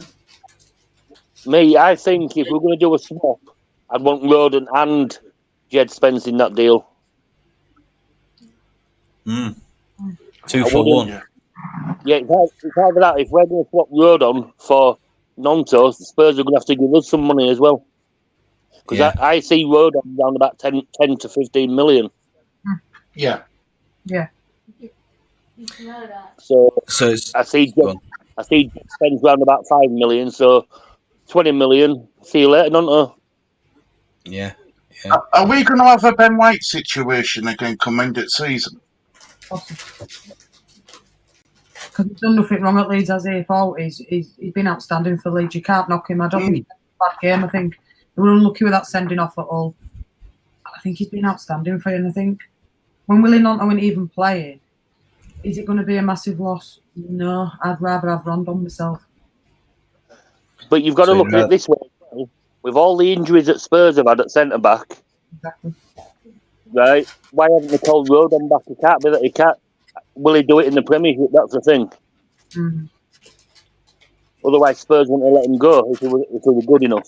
Me, I think if we're going to do a swap, I'd want Rodon and Jed Spence in that deal. 2 for 1. Yeah, it's either that. If we're going to swap Rodon for Gnonto, Spurs are going to have to give us some money as well. Because I see Rodon around about 10 to 15 million. Yeah. So I see Jed Spence around about 5 million. So 20 million. See you later, Gnonto. Yeah. Are we going to have a Ben White situation again come end of season? Because he's done nothing wrong at Leeds, has he? He's been outstanding for Leeds. You can't knock him. I don't think he's had a bad game. I think they were unlucky with that sending off at all. I think he's been outstanding for you. And I think when Willie Gnonto ain't even playing, is it going to be a massive loss? No, I'd rather have Rodon myself. But you've got to look at it this way. With all the injuries that Spurs have had at centre-back, Exactly. right, why haven't they called Rodon back? He can't be that he can't. Will he do it in the Premiership? That's the thing. Mm. Otherwise, Spurs wouldn't have let him go if he was good enough.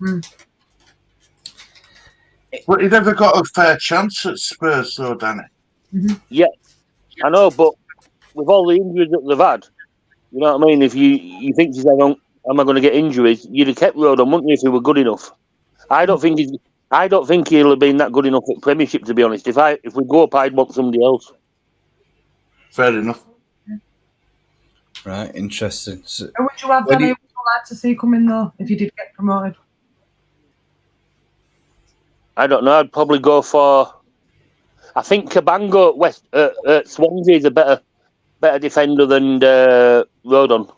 Mm. But he never got a fair chance at Spurs, though, Danny. Mm-hmm. Yeah, I know, but with all the injuries that they've had, you know what I mean? If you think to yourself, am I going to get injuries? You'd have kept Rodon, wouldn't you, if he were good enough? I don't think he'll have been that good enough at Premiership, to be honest. If we go up, I'd want somebody else. Fair enough. Right, interesting. So, Who would you have, Danny? Would you like to see come in, though, if you did get promoted? I don't know. I'd probably go for. I think Cabango at Swansea is a better defender than Rodon.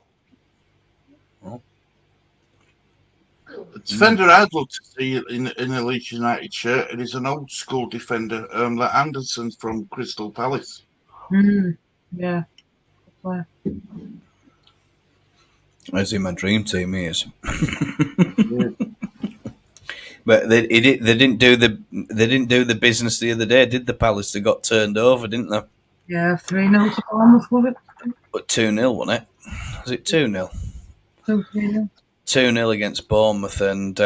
The defender I'd love to see in a Leeds United shirt, and he's an old school defender, like Anderson from Crystal Palace. Yeah. As in my dream team, he is. But they didn't do the business the other day, did the Palace? They got turned over, didn't they? Yeah, 3-0 to Bournemouth, was it? But 2-0, wasn't it? Was it 2-0? 2-3-0. 2-0 against Bournemouth, and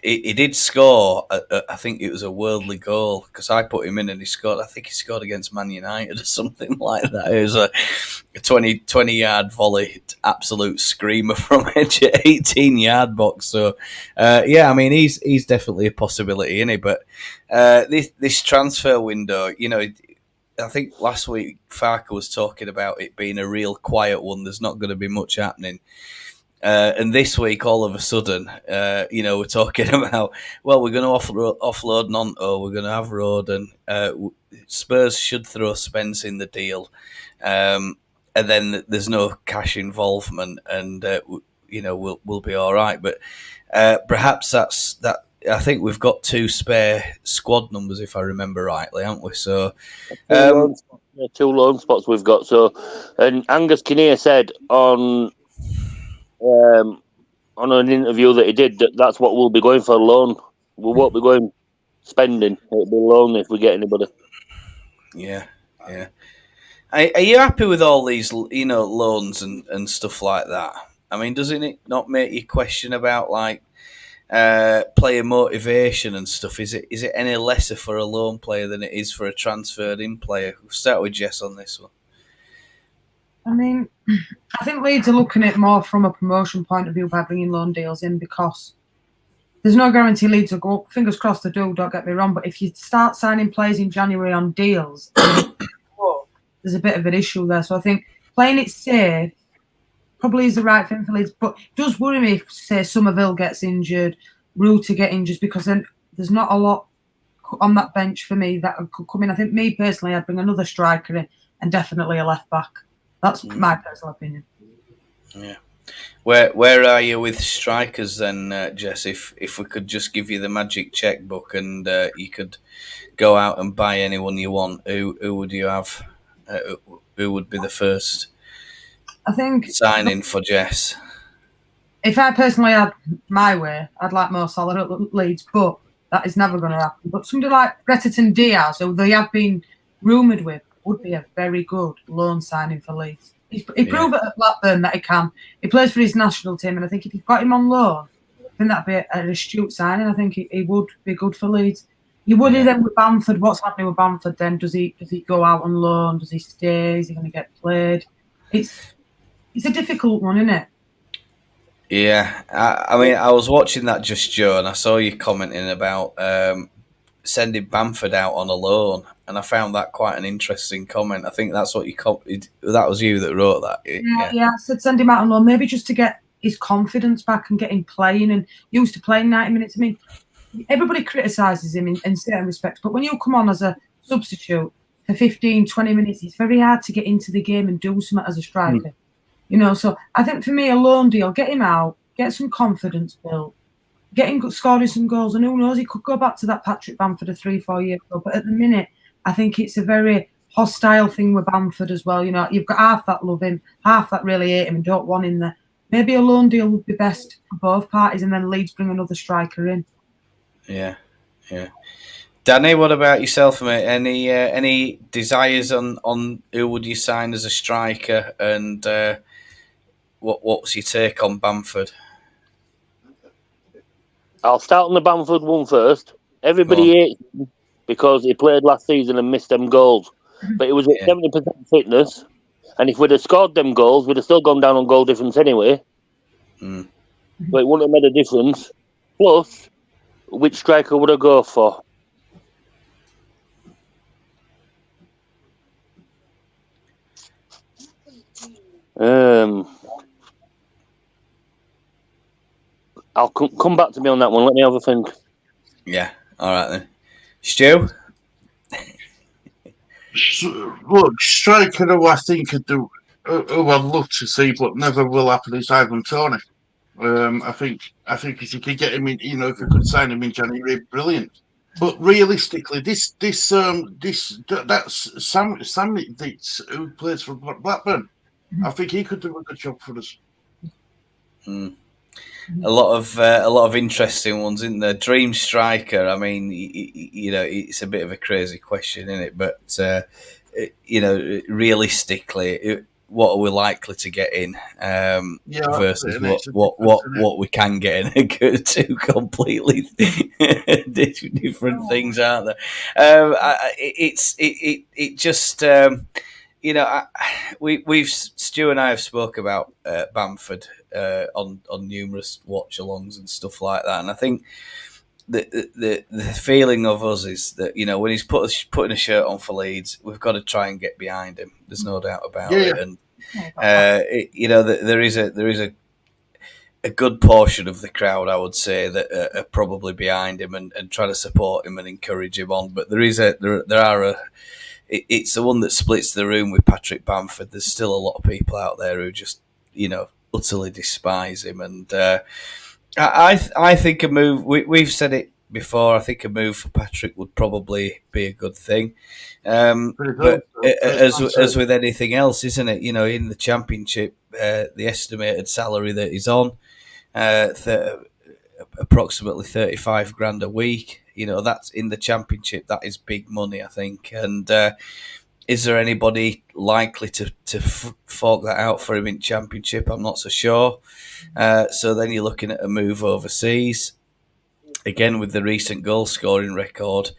he did score. I think it was a worldly goal because I put him in and he scored. I think he scored against Man United or something like that. It was a 20-yard volley, absolute screamer from edge at 18-yard box. So yeah, I mean he's definitely a possibility, isn't he? But this transfer window, you know. I think last week Farke was talking about it being a real quiet one. There's not going to be much happening. And this week, all of a sudden, we're talking about, well, we're going to offload Gnonto, we're going to have Rodon. Spurs should throw Spence in the deal. And then there's no cash involvement and, we'll be all right. But perhaps that's that. I think we've got 2 spare squad numbers, if I remember rightly, haven't we? So, 2 loan spots we've got. So, and Angus Kinnear said on an interview that he did that's what we'll be going for, loan. We won't be going spending. It'll be loan if we get anybody. Yeah. Are you happy with all these, loans and stuff like that? I mean, doesn't it not make you question about player motivation and stuff? Is it any lesser for a loan player than it is for a transferred in player? We'll start with Jess on this one. I mean, I think Leeds are looking at it more from a promotion point of view by bringing loan deals in because there's no guarantee Leeds will go up. Fingers crossed they do, don't get me wrong. But if you start signing players in January on deals, there's a bit of an issue there. So I think playing it safe probably is the right thing for Leeds. But it does worry me if, say, Somerville gets injured, Reuter get injured, because then there's not a lot on that bench for me that could come in. I think me personally, I'd bring another striker in and definitely a left back. That's my personal opinion. Yeah. Where are you with strikers then, Jess? If we could just give you the magic checkbook and you could go out and buy anyone you want, who would you have? Who would be the first signing for Jess? If I personally had my way, I'd like Mo Salah at Leeds, but that is never going to happen. But somebody like Brereton Diaz, who they have been rumoured with, would be a very good loan signing for Leeds. He proved at Blackburn that he can. He plays for his national team, and I think if you've got him on loan, I think that'd be an astute signing. I think he would be good for Leeds. You worry then with Bamford. What's happening with Bamford then? Does he go out on loan? Does he stay? Is he going to get played? It's a difficult one, isn't it? Yeah, I mean, I was watching that Just Joe, and I saw you commenting about sending Bamford out on a loan, and I found that quite an interesting comment. I think that's what that was you that wrote that. Yeah, I said send him out on loan, maybe just to get his confidence back and get him playing and used to playing 90 minutes. I mean, everybody criticises him in certain respects, but when you come on as a substitute for 15, 20 minutes, it's very hard to get into the game and do something as a striker. You know, so I think for me, a loan deal, get him out, get some confidence built, get him scoring some goals, and who knows, he could go back to that Patrick Bamford of 3-4 years ago. But at the minute, I think it's a very hostile thing with Bamford as well. You know, you've got half that love him, half that really hate him and don't want him there. Maybe a loan deal would be best for both parties, and then Leeds bring another striker in. Yeah. Danny, what about yourself, mate? Any desires on who would you sign as a striker, and what's your take on Bamford? I'll start on the Bamford one first. Everybody hates him because he played last season and missed them goals, but it was at 70% fitness, and if we'd have scored them goals, we'd have still gone down on goal difference anyway. But it wouldn't have made a difference. Plus, which striker would I go for? I'll come back to me on that one. Let me have a think. Yeah, all right then. Stu? Look, striker who I think who I'd love to see, but never will happen, is Ivan Toney. I think if you could get him in, you know, if you could sign him in January, brilliant. But realistically, that's Sam Dietz, who plays for Blackburn. I think he could do a good job for us. A lot of interesting ones, isn't there? Dream striker. I mean, you know, it's a bit of a crazy question, isn't it? But you know, realistically, what are we likely to get in versus what we can get in? Two completely different things, aren't there? It just you know, Stu and I have spoke about Bamford on numerous watch-alongs and stuff like that, and I think the feeling of us is that, you know, when he's putting a shirt on for Leeds, we've got to try and get behind him. There's no doubt about it, and you know, there is a good portion of the crowd, I would say, that are probably behind him and trying to support him and encourage him on. But it's the one that splits the room with Patrick Bamford. There's still a lot of people out there who just, you know, utterly despise him. And I think a move, we've said it before, I think a move for Patrick would probably be a good thing. But as with anything else, isn't it? You know, in the Championship, the estimated salary that he's on, approximately 35 grand a week. You know, that's in the Championship. That is big money, I think. And is there anybody likely to fork that out for him in Championship? I'm not so sure. So then you're looking at a move overseas. Again, with the recent goal scoring record,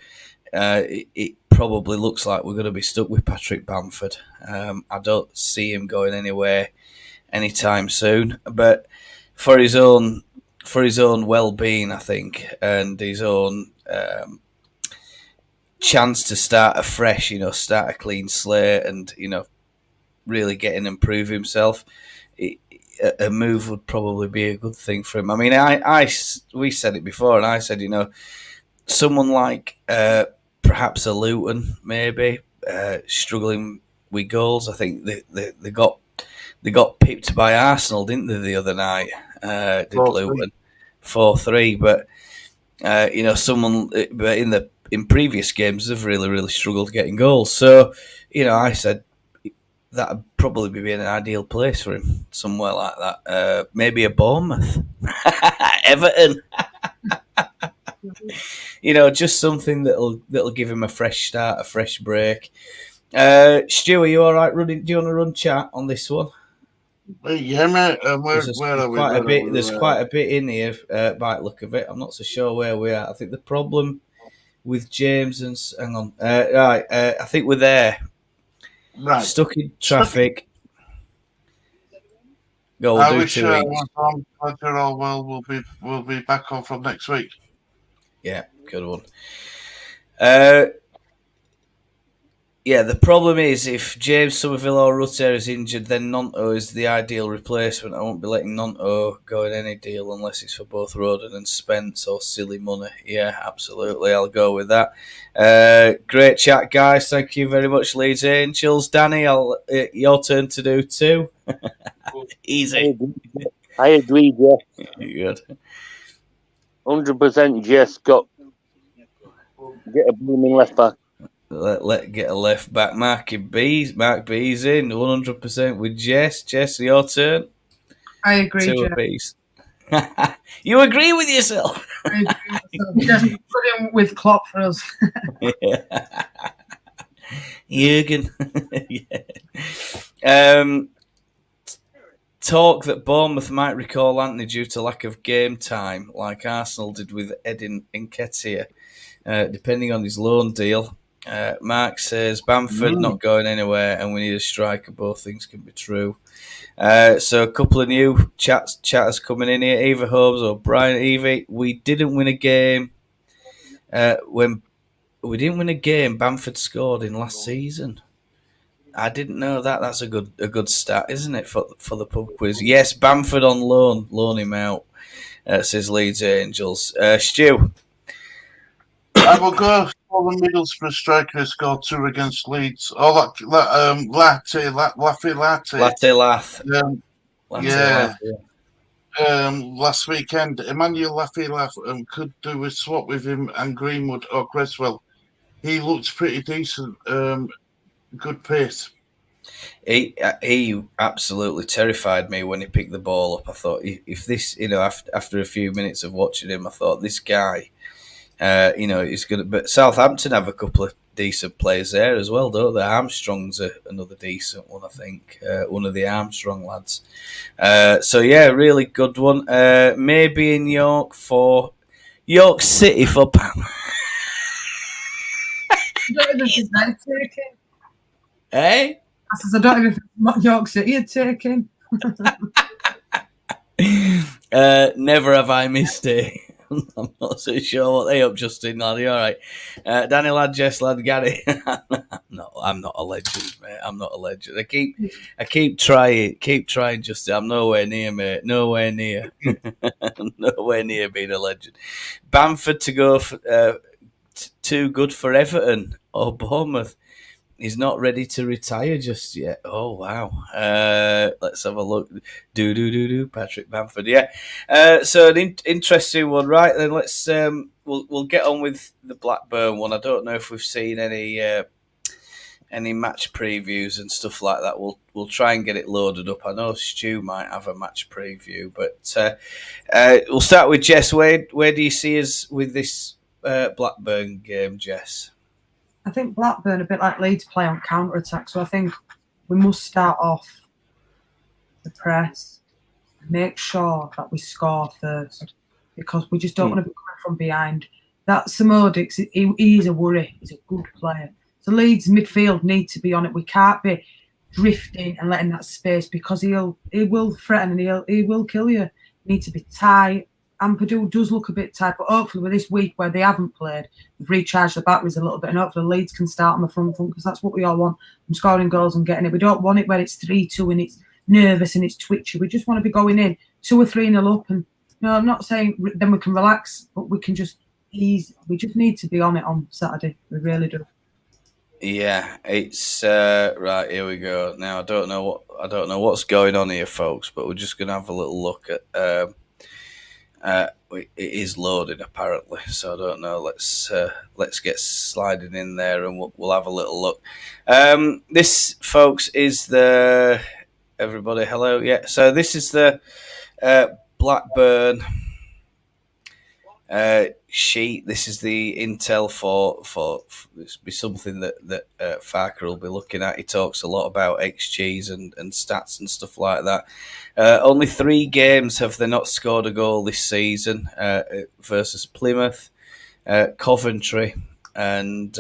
it probably looks like we're going to be stuck with Patrick Bamford. I don't see him going anywhere anytime soon. But for his own well-being, I think, and his own chance to start afresh, you know, start a clean slate, and, you know, really get in and prove himself, a move would probably be a good thing for him. I mean, we said it before, and I said, you know, someone like perhaps a Luton, maybe struggling with goals. I think they got pipped by Arsenal, didn't they, the other night? Did 4-3. Luton 4-3, but you know, someone, but in previous games they've really struggled getting goals. So, you know, I said that'd probably be an ideal place for him, somewhere like that. Maybe a Bournemouth, Everton. You know, just something that'll give him a fresh start, a fresh break. Stu, are you all right running? Do you want to run chat on this one? Yeah, mate. Where are we? There's quite a bit in here by the look of it. I'm not so sure where we are. I think the problem with James and hang on, right. I think we're there. Right. Stuck in traffic. Go. I wish we'll be back on from next week. Yeah, good one. Yeah, the problem is if James Somerville or Rutter is injured, then Gnonto is the ideal replacement. I won't be letting Gnonto go in any deal unless it's for both Rodon and Spence or silly money. Yeah, absolutely. I'll go with that. Great chat, guys. Thank you very much, Leeds Angels. Danny, your turn to do too. Easy. I agree, Jess. Good. 100% Jess get a blooming left back. Let get a left back. Mark B's in 100% with Jess. Jess, your turn. I agree, Two Jeff. apiece. You agree with yourself. I agree with myself. Just put him with Klopp for us. Jürgen. Yeah. Talk that Bournemouth might recall Anthony due to lack of game time, like Arsenal did with Edin Nketiah, depending on his loan deal. Mark says Bamford not going anywhere and we need a striker. Both things can be true. So a couple of new chatters coming in here. Eva Holmes or Brian Evie. We didn't win a game Bamford scored in last season. I didn't know that. That's a good stat, isn't it, for the pub quiz? Yes, Bamford on loan him out. Says Leeds Angels. Stu. I will go for the Middlesbrough striker who scored 2 against Leeds. Oh, Latte. Lath. Yeah. Last weekend, Emmanuel Latte could do with swap with him and Greenwood or Cresswell. He looks pretty decent. Good pace. He absolutely terrified me when he picked the ball up. I thought if this, after a few minutes of watching him, I thought this guy, he's going to. But Southampton have a couple of decent players there as well, don't they? Armstrong's another decent one, I think. One of the Armstrong lads. So yeah, really good one. Maybe in York for York City for Pam. Hey. I don't even think York City are taking. Never have I missed it. I'm not so sure what they up, Justin, laddie. All right, Danny lad, Jess lad, Gary. I'm not a legend, mate. I'm not a legend. I keep trying, Justin. I'm nowhere near, mate. Nowhere near. Nowhere near being a legend. Bamford to go for, too good for Everton or Bournemouth. He's not ready to retire just yet. Oh wow! Let's have a look. Patrick Bamford. Yeah. So an interesting one, right? Then let's we'll get on with the Blackburn one. I don't know if we've seen any match previews and stuff like that. We'll try and get it loaded up. I know Stu might have a match preview, but we'll start with Jess. Where do you see us with this Blackburn game, Jess? I think Blackburn, a bit like Leeds, play on counter-attack. So I think we must start off the press, make sure that we score first, because we just don't want to be coming from behind. That Samodix, he's a worry. He's a good player. So Leeds midfield need to be on it. We can't be drifting and letting that space, because he will threaten and he will kill you. Need to be tight. Ampadu does look a bit tight, but hopefully with this week where they haven't played, they've recharged the batteries a little bit, and hopefully Leeds can start on the front foot, because that's what we all want, from scoring goals and getting it. We don't want it where it's 3-2 and it's nervous and it's twitchy. We just want to be going in 2 or 3-0 up, and I'm not saying then we can relax, but we can just ease. We just need to be on it on Saturday. We really do. Yeah, it's right. Here we go. Now I don't know what's going on here, folks, but we're just going to have a little look at. It is loaded apparently, so I don't know. Let's get sliding in there and we'll have a little look. This, folks, is the everybody. Hello, yeah. So this is the Blackburn sheet. This is the intel for this be something that Farke will be looking at. He talks a lot about XGs and stats and stuff like that. Only 3 games have they not scored a goal this season, versus Plymouth, Coventry, and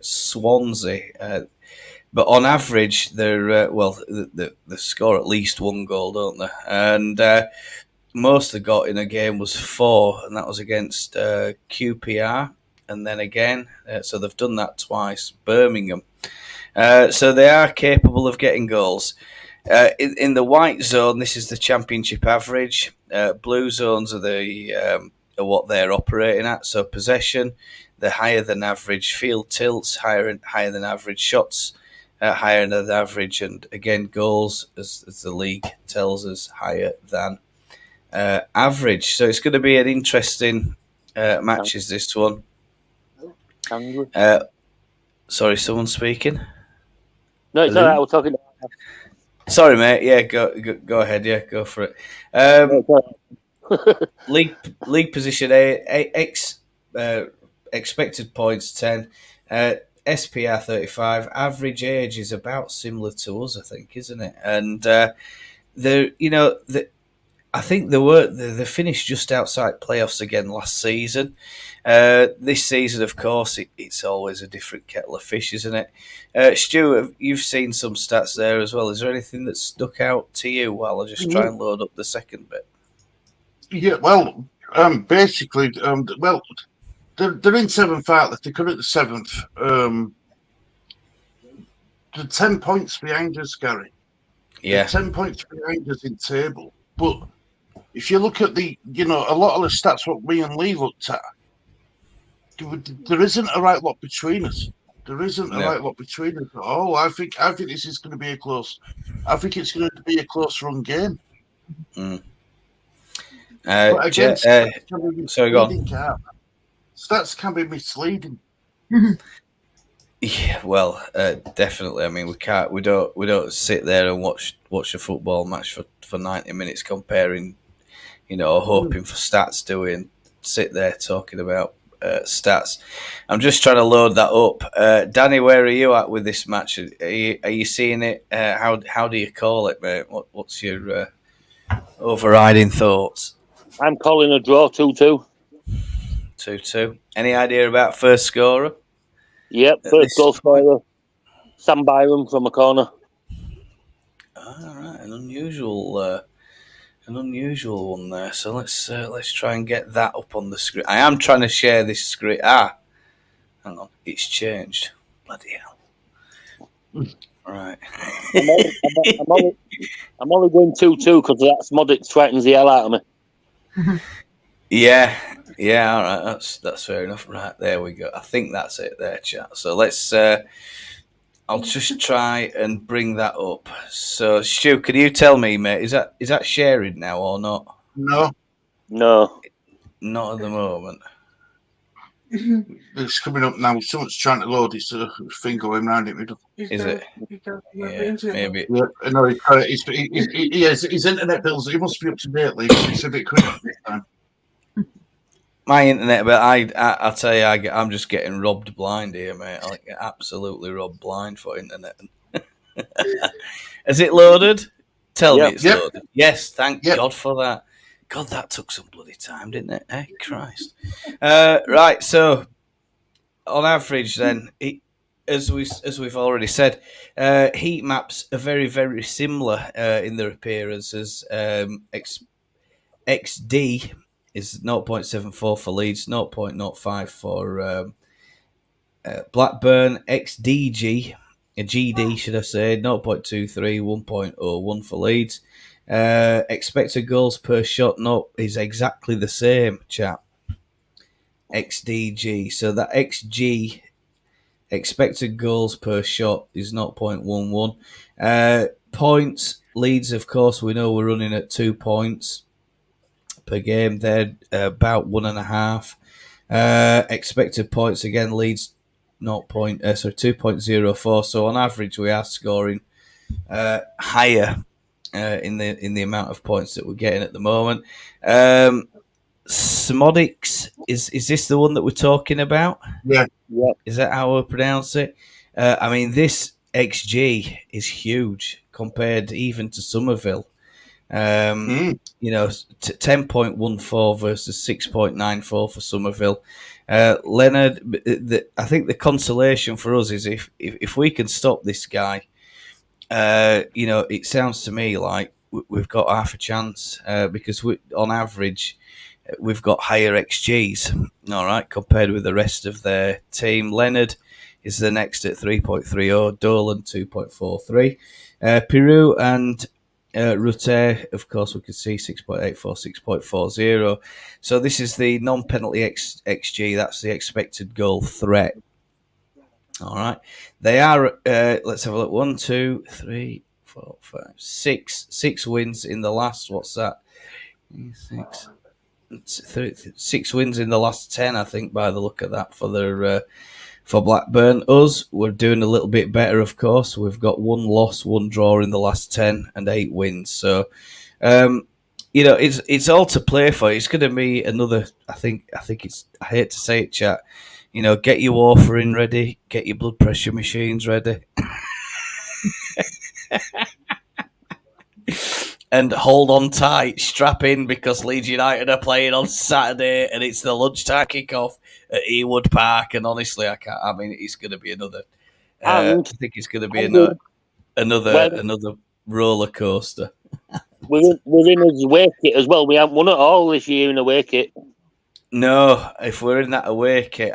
Swansea. But on average, they're they score at least 1 goal, don't they? And most they got in a game was 4, and that was against QPR, and then again. So they've done that twice. Birmingham. So they are capable of getting goals. In the white zone, this is the championship average. Blue zones are are what they're operating at. So possession, they're higher than average. Field tilts, higher than average. Shots, higher than average. And again, goals, as the league tells us, higher than average. So it's going to be an interesting match. Is this one? Sorry, someone speaking? No, it's all right. We're talking. Sorry, mate. Yeah, go ahead. Yeah, go for it. League position expected points 10. SPR 35. Average age is about similar to us, I think, isn't it? And I think they finished just outside playoffs again last season. This season, of course, it's always a different kettle of fish, isn't it? Stu, you've seen some stats there as well. Is there anything that stuck out to you while I just try and load up the second bit? Yeah, well, basically, well, they're in seventh out. They're currently 7th. They're 10 points behind us, Gary. Yeah, they're 10 points behind us in table. But if you look at a lot of the stats what me and Lee looked at, there isn't a right lot between us. There isn't a right lot between us at all. I think this is going to be a close. I think it's going to be a close run game. But again, sorry, go on. Stats can be misleading. Yeah, well, definitely. I mean, we don't sit there and watch a football match for 90 minutes comparing, hoping for stats, do we? And sit there talking about stats. I'm just trying to load that up. Danny, where are you at with this match? Are you seeing it? How do you call it, mate? What's your overriding thoughts? I'm calling a draw 2-2. 2-2. Any idea about first scorer? Yep, first goal scorer, Sam Byram from a corner. All right, an unusual one there. So let's try and get that up on the screen. I am trying to share this screen. Hang on, it's changed. Bloody hell! Right. I'm only going 2-2 because that Smodic threatens the hell out of me. Yeah, all right, that's fair enough. Right, there we go. I think that's it there, chat. So let's. I'll just try and bring that up. So, Stu, can you tell me, mate? Is that sharing now or not? No, not at the moment. It's coming up now. Someone's trying to load his thing going round it. Is it? Yeah, maybe. Yeah, no, his internet bills. He must be up to date, Lee. It's a bit quick this time. My internet, but I'll tell you, I'm just getting robbed blind here, mate. I get absolutely robbed blind for internet. Has it loaded? Tell me it's loaded. Yes, thank God for that. God, that took some bloody time, didn't it? Hey, Christ. Right, so on average, then, as we've already said, heat maps are very, very similar in their appearances. XD is 0.74 for Leeds, 0.05 for Blackburn. XDG, a GD should I say, 0.23, 1.01 for Leeds. Expected goals per shot is exactly the same, chap. XDG. So that XG, expected goals per shot, is 0.11. Points, Leeds, of course, we know we're running at 2 points per game. They're about 1.5. Expected points, again, Leeds 2.04. So on average, we are scoring higher in the amount of points that we're getting at the moment. Smodics, is this the one that we're talking about? Yeah. Is that how we pronounce it? I mean, this XG is huge compared even to Somerville. 10.14 versus 6.94 for Somerville. Leonard, I think the consolation for us is if we can stop this guy, it sounds to me like we've got half a chance because on average we've got higher XGs, all right, compared with the rest of their team. Leonard is the next at 3.30. Dolan 2.43. Peru and Rutte, of course, we can see 6.84, 6.40. So this is the non-penalty XG. That's the expected goal threat. All right. They are, let's have a look. 1, 2, 3, 4, 5, 6. 6 wins in the last, what's that? 6 wins in the last 10, I think, by the look of that for Blackburn. Us, we're doing a little bit better, of course. We've got 1 loss, 1 draw in the last 10 and 8 wins. So, it's all to play for. It's going to be another, I think it's, I hate to say it, chat, get your warfarin ready, get your blood pressure machines ready. And hold on tight, strap in, because Leeds United are playing on Saturday, and it's the lunchtime kickoff at Ewood Park. And honestly, it's going to be another. I think it's going to be another roller coaster. We're in a away kit as well. We haven't won it all this year in a away kit. No, if we're in that away kit,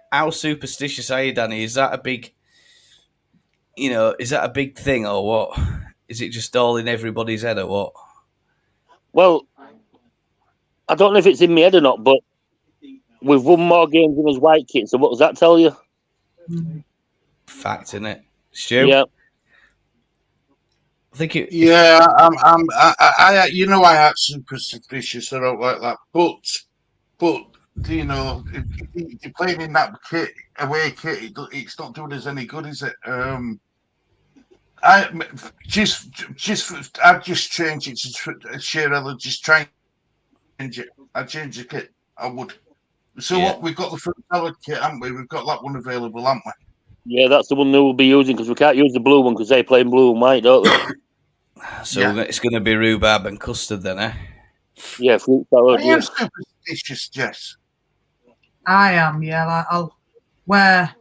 how superstitious are you, Danny? Is that a big, is that a big thing or what? Is it just all in everybody's head or what? Well, I don't know if it's in my head or not, but we've won more games in his white kit. So what does that tell you? Fact, innit? Stu? Yeah. I think it. Yeah, I act superstitious. I don't like that, but if you're playing in that kit, away kit, it's not doing us any good, is it? I'd just change it to Shearer. Just try and change it. I'd change the kit. I would. So what? We've got the front salad kit, haven't we? We've got that one available, haven't we? Yeah, that's the one that we'll be using, because we can't use the blue one because they play in blue and white, don't they? So it's going to be rhubarb and custard then, eh? Yeah, fruit salad. I am superstitious, Jess. I am, yeah. I'll wear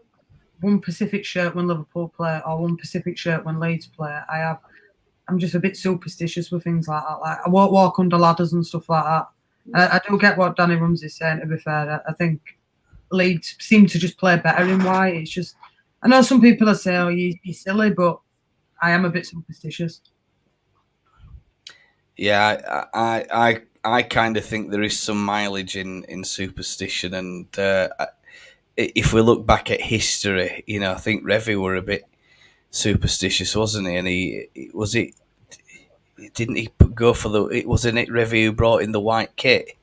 one Pacific shirt when Liverpool play, or one Pacific shirt when Leeds play. I'm just a bit superstitious with things like that. Like, I won't walk under ladders and stuff like that. I do get what Danny Rumsey's saying, to be fair. I think Leeds seem to just play better in white. It's just, I know some people are saying, oh, you're silly, but I am a bit superstitious. Yeah, I kind of think there is some mileage in superstition, and if we look back at history, I think Revie were a bit superstitious, wasn't he? And didn't he go for wasn't it Revie who brought in the white kit?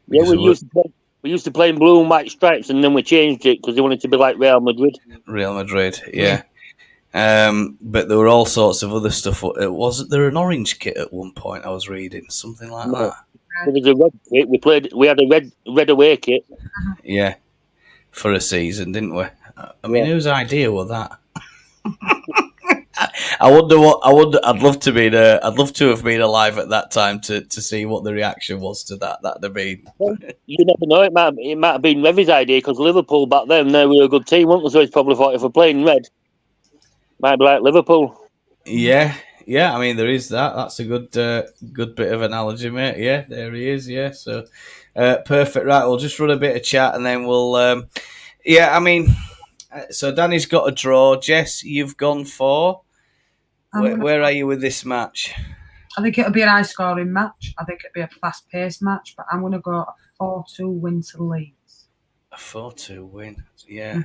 Yeah, we used to play in blue and white stripes, and then we changed it because they wanted to be like Real Madrid. Yeah. But there were all sorts of other stuff. Wasn't there an orange kit at one point? I was reading something like that. There was a red kit. We had a red away kit. Yeah, for a season, didn't we? I mean, whose idea was that? I wonder. I'd love to have been alive at that time to see what the reaction was to that. That'd have been. You never know. It might have been Revie's idea, because Liverpool back then, they were a good team, weren't they? So he's probably thought, if we're playing red, might be like Liverpool. Yeah. I mean, there is that. That's a good bit of analogy, mate. Yeah, there he is. Yeah, so perfect. Right, we'll just run a bit of chat and then we'll. So Danny's got a draw. Jess, you've gone for. Where are you with this match? I think it'll be an high-scoring match. I think it'll be a fast-paced match, but I'm going to go a 4-2 win to Leeds. A 4-2 win, yeah.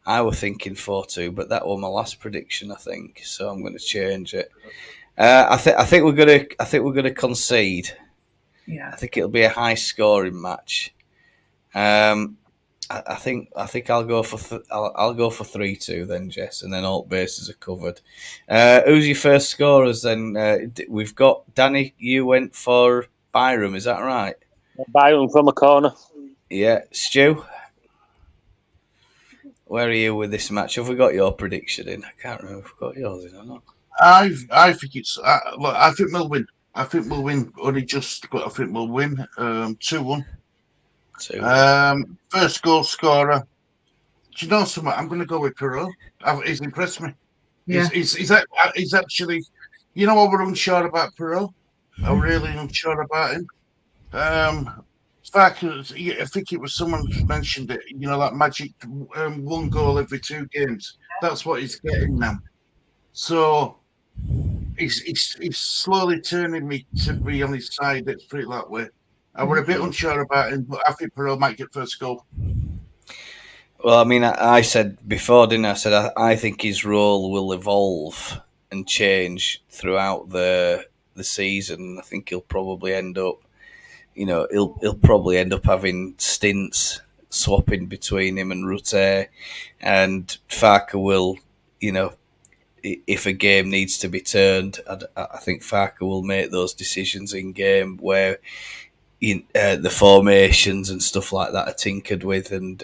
I was thinking 4-2, but that was my last prediction, I think. So I'm going to change it. I think we're going to concede. Yeah. I think it'll be a high-scoring match. I think I'll go for 3-2 then, Jess, and then all bases are covered. Who's your first scorers then? We've got Danny. You went for Byram, is that right? Byram from a corner. Yeah, Stu. Where are you with this match? Have we got your prediction in? I can't remember if we've got yours in or not. I think it's. Look, I think we'll win. I think we'll win. Only just, but I think we'll win. 2-1. First goal scorer. Do you know something? I'm going to go with Perot. He's impressed me. Yeah. He's actually. I were unsure about Perot. I'm really unsure about him. Farke, I think it was someone mentioned it. Like magic, 1 goal every 2 games. That's what he's getting now. So he's slowly turning me to be on his side. Let's put it that way. I was a bit unsure about him, but I think Boro might get first goal. Well, I mean, I said before, didn't I? I said I think his role will evolve and change throughout the season. I think he'll probably end up, he'll probably end up having stints swapping between him and Rutte, and Farke will, if a game needs to be turned, I think Farke will make those decisions in game where the formations and stuff like that are tinkered with, and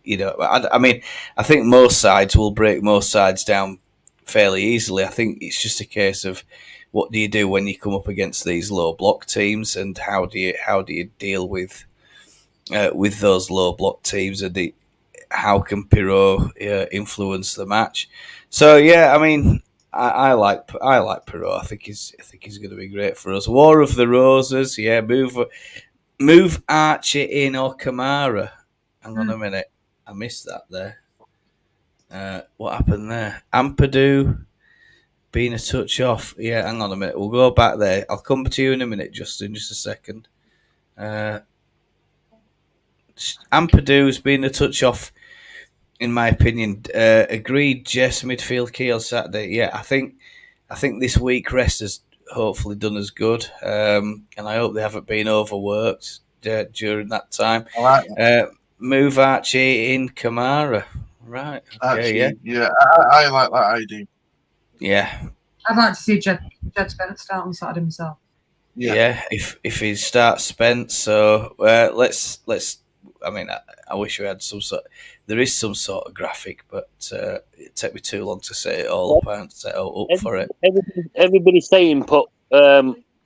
I mean, I think most sides will break most sides down fairly easily. I think it's just a case of what do you do when you come up against these low block teams, and how do you deal with those low block teams, and how can Pirot influence the match? So yeah, I mean, I like Pirot. I think he's going to be great for us. War of the Roses, yeah. Move Archie in or Kamara. Hang on a minute, I missed that there. What happened there? Ampadu being a touch off. Yeah, hang on a minute. We'll go back there. I'll come to you in a minute, Justin. Just a second. Ampadu's been a touch off, in my opinion. Agreed. Jess midfield key on Saturday. Yeah, I think this week rest has hopefully done us good, and I hope they haven't been overworked during that time. I like that. Move Archie in Kamara. Right. Okay. Actually, yeah, I like that idea. Yeah. I'd like to see Jed Spence start on Saturday himself. Yeah. If he starts Spence, so let's. I mean, I wish we had some sort. There is some sort of graphic, but it take me too long to set it all up and set it all up for it. Everybody's saying put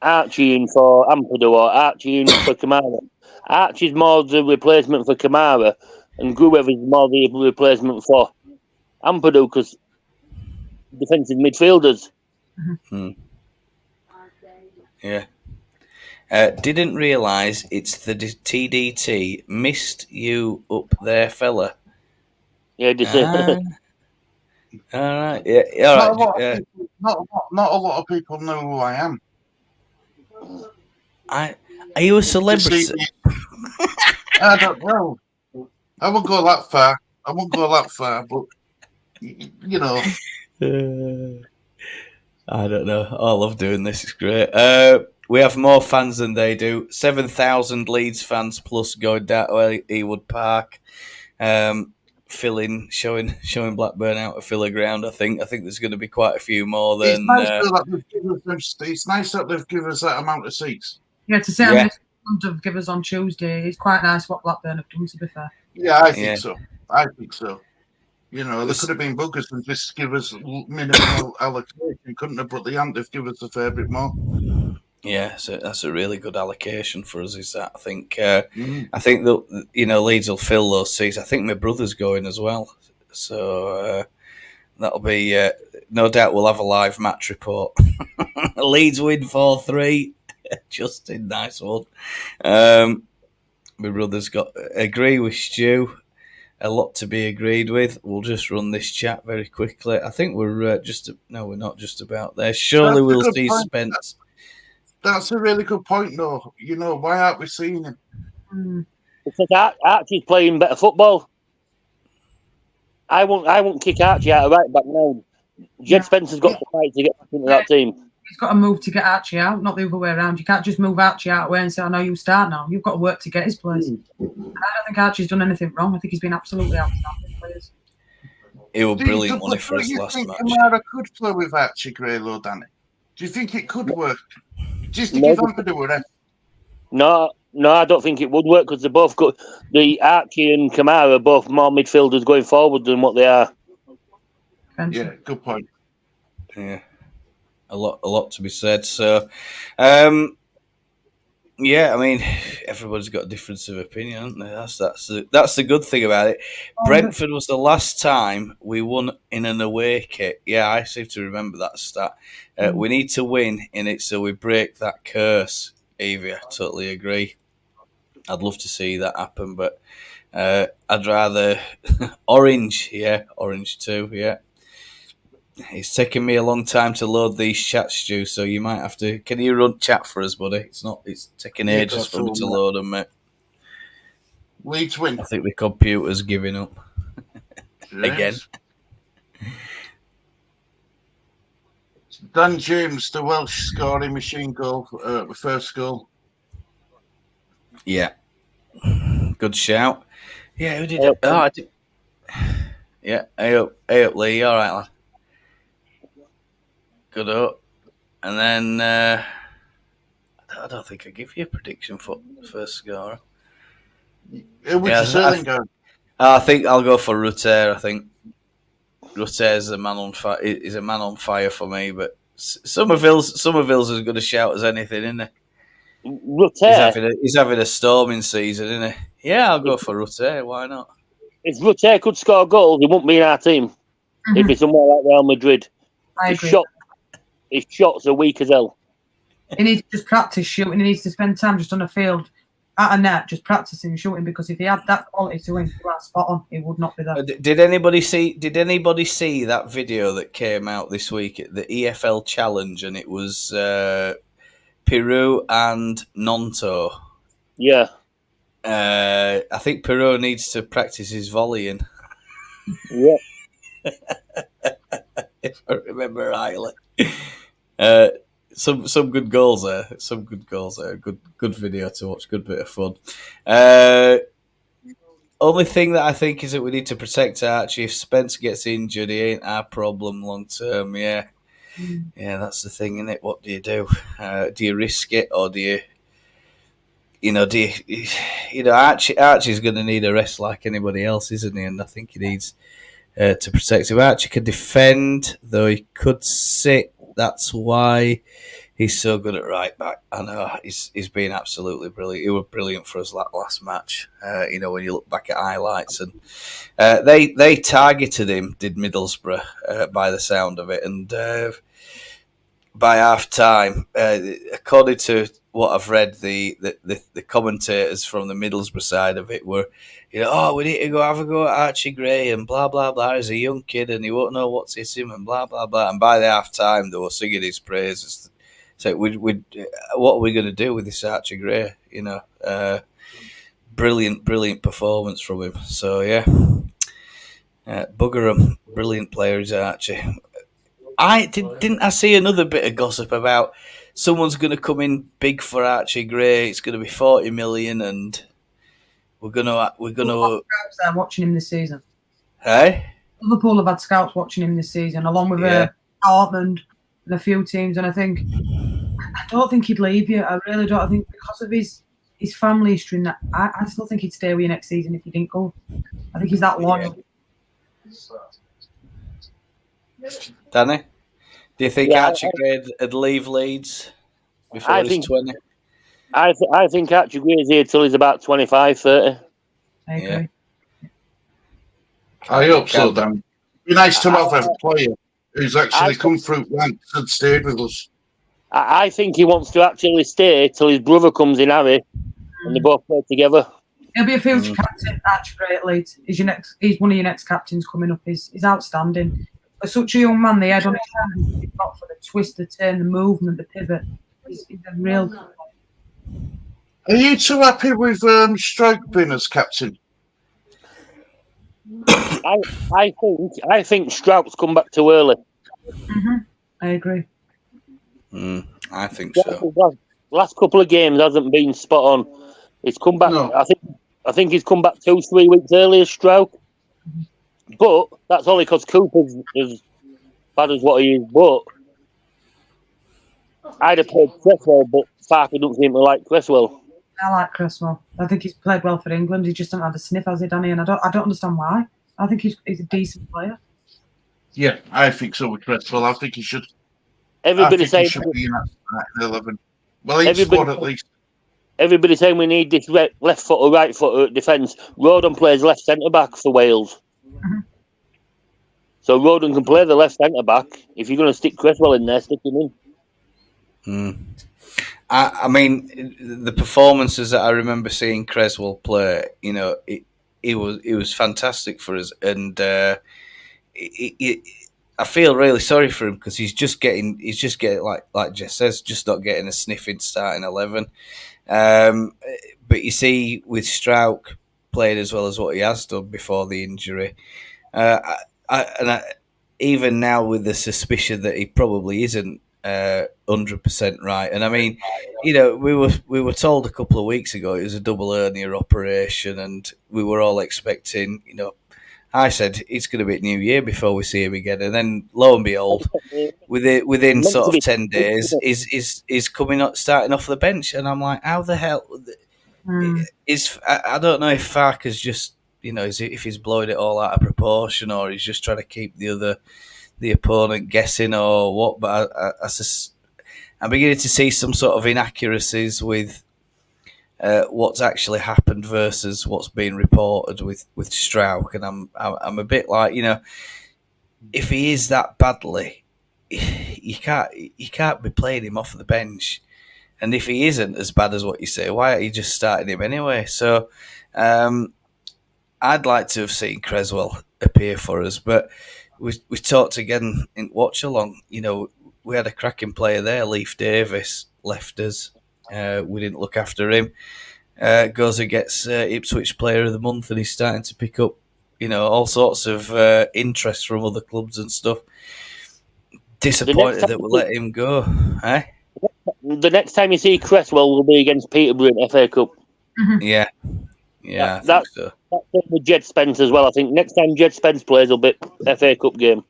Archie in for Ampadu or Archie in for Kamara. Archie's more the replacement for Kamara, and Gruever's more the replacement for Ampadu because defensive midfielders. Yeah. Didn't realise it's the TDT. Missed you up there, fella. Yeah, all right. Yeah, all right. Not a lot of people know who I am. Are you a celebrity? I don't know. I won't go that far. But you know. I don't know. I love doing this. It's great. We have more fans than they do. 7,000 Leeds fans plus going down to Ewood Park, showing Blackburn out to fill a ground. I think there's going to be quite a few more than. It's nice that they've given us that amount of seats. Yeah, to say how many they've given us on Tuesday, it's quite nice what Blackburn have done. To be fair. Yeah, I think so. There could have been buggers and just give us minimal allocation, couldn't have? But they haven't. They've given us a fair bit more. Yeah, so that's a really good allocation for us. Is that I think that Leeds will fill those seats. I think my brother's going as well, so that'll be no doubt. We'll have a live match report. Leeds win 4-3. Justin, nice one. My brother's got agree with Stu. A lot to be agreed with. We'll just run this chat very quickly. I think we're we're not just about there. Surely we'll see Spence. That's a really good point, though. Why aren't we seeing him? Because Archie's playing better football. I won't kick Archie out of right back now. Jed Spencer's got to fight to get back into that team. He's got to move to get Archie out, not the other way around. You can't just move Archie out away and say, "I know you start now." You've got to work to get his place. And I don't think Archie's done anything wrong. I think he's been absolutely outstanding players. He was brilliant money for his last match. Kamara could play with Archie Graylow, Danny. Do you think it could work? Just to give Ampadu a rest? No, I don't think it would work because they're both good. The Archie and Kamara are both more midfielders going forward than what they are. Yeah, good point. Yeah. A lot to be said. So, yeah, I mean, everybody's got a difference of opinion, haven't they? That's the good thing about it. Brentford was the last time we won in an away kit. Yeah, I seem to remember that stat. We need to win in it so we break that curse. Evie, I totally agree. I'd love to see that happen, but I'd rather Orange, Orange too, yeah. It's taken me a long time to load these chats, Stu, so you might have to... Can you run chat for us, buddy? It's taking ages for me to load them, mate. Leeds win. I think the computer's giving up. Again. Dan James, the Welsh scoring machine goal, the first goal. Yeah. Good shout. Yeah, who did it? Oh, I did. Yeah, hey up, Lee. All right, lad. Good up. And then I don't think I give you a prediction for the first scorer. I think I'll go for Rutter. I think Rutter's a man on fire. Is a man on fire for me. But Somerville's as good a shout as anything, isn't he? Rutter. He's having a storming season, isn't he? Yeah, I'll go for Rutter. Why not? If Rutter could score goals, he wouldn't be in our team. Mm-hmm. He'd be somewhere like Real Madrid. I agree. His shots are weak as hell. He needs to just practice shooting. He needs to spend time just on the field at a net, just practicing shooting. Because if he had that quality to win spot on, he would not be there. Did anybody see that video that came out this week at the EFL Challenge? And it was Peru and Gnonto. Yeah. I think Peru needs to practice his volleying. Yeah. If I remember rightly. Some good goals there. Good video to watch. Good bit of fun. Only thing that I think is that we need to protect Archie. If Spence gets injured, he ain't our problem long term. Yeah, that's the thing, isn't it? What do you do? Do you risk it, or do you? Archie's going to need a rest like anybody else, isn't he? And I think he needs to protect him. Archie can defend, though he could sit. That's why he's so good at right back. I know he's been absolutely brilliant. He was brilliant for us last match. When you look back at highlights, and they targeted him, did Middlesbrough, by the sound of it, and by half time, according to what I've read, the commentators from the Middlesbrough side of it were, we need to go have a go at Archie Gray and blah blah blah. He's a young kid and he won't know what's hit him and blah blah blah. And by the half time, they were singing his praises. So what are we going to do with this Archie Gray? Brilliant performance from him. So yeah, bugger him. Brilliant player is Archie. Didn't I see another bit of gossip about someone's going to come in big for Archie Gray? It's going to be 40 million, and we're going to. Scouts there watching him this season. Hey, Liverpool have had scouts watching him this season, along with Dortmund and a few teams. And I don't think he'd leave you. I really don't. I think because of his family history, and that, I still think he'd stay with you next season if he didn't go. I think he's that loyal. Danny, do you think Archie Gray would leave Leeds before he's 20? I think Archie Gray's here till he's about 25, 30. I agree. I hope so, Dan. It'd be nice to have a player who's actually come through ranks and stayed with us. I think he wants to actually stay till his brother comes in, Harry, and they both play together. He'll be a future captain, Archie Gray at Leeds. He's one of your next captains coming up. He's outstanding. For such a young man, the head on his hand, he's got for the twist, the turn, the movement, the pivot. He's a real. Are you too happy with Stroke being as captain? I think Strout's come back too early. Mm-hmm. I agree. I think so. Last couple of games hasn't been spot on. He's come back. No. I think he's come back 2-3 weeks earlier, Stroke. But that's only because Cooper's as bad as what he is. But I'd have played Cresswell, but Farke doesn't seem to like Cresswell. I like Cresswell. I think he's played well for England. He just doesn't have a sniff, has he, Danny? And I don't understand why. I think he's a decent player. Yeah, I think so with Cresswell. I think he should. Everybody saying he should be in that 11. Well, he's squad at least. Everybody saying we need this left foot or right foot defence. Rodon plays left centre back for Wales. Mm-hmm. So Rodon can play the left centre back. If you're going to stick Cresswell in there, stick him in. I mean, the performances that I remember seeing Creswell play, it was fantastic for us, and I feel really sorry for him because he's just getting like Jess says, just not getting a sniffing starting 11. But you see, with Strauch playing as well as what he has done before the injury, even now with the suspicion that he probably isn't 100% right. And I mean, we were told a couple of weeks ago it was a double hernia operation, and we were all expecting, I said it's going to be New Year before we see him again, and then lo and behold, within sort of 10 days, is coming up, starting off the bench, and I'm like, how the hell is? I don't know if Farke's just, if he's blowing it all out of proportion, or he's just trying to keep the opponent guessing or what, but I'm beginning to see some sort of inaccuracies with what's actually happened versus what's being reported with Strauch, and I'm a bit like, if he is that badly, you can't be playing him off the bench, and if he isn't as bad as what you say, why are you just starting him anyway? So I'd like to have seen Creswell appear for us, but we talked again in watch along. We had a cracking player there. Leif Davis left us. We didn't look after him. Goes and gets Ipswich Player of the Month, and he's starting to pick up, all sorts of interest from other clubs and stuff. Disappointed that we let him go. The next time you see Cresswell will be against Peterborough in FA Cup. Mm-hmm. Yeah, I think so. That's with Jed Spence as well. I think next time Jed Spence plays will be FA Cup game.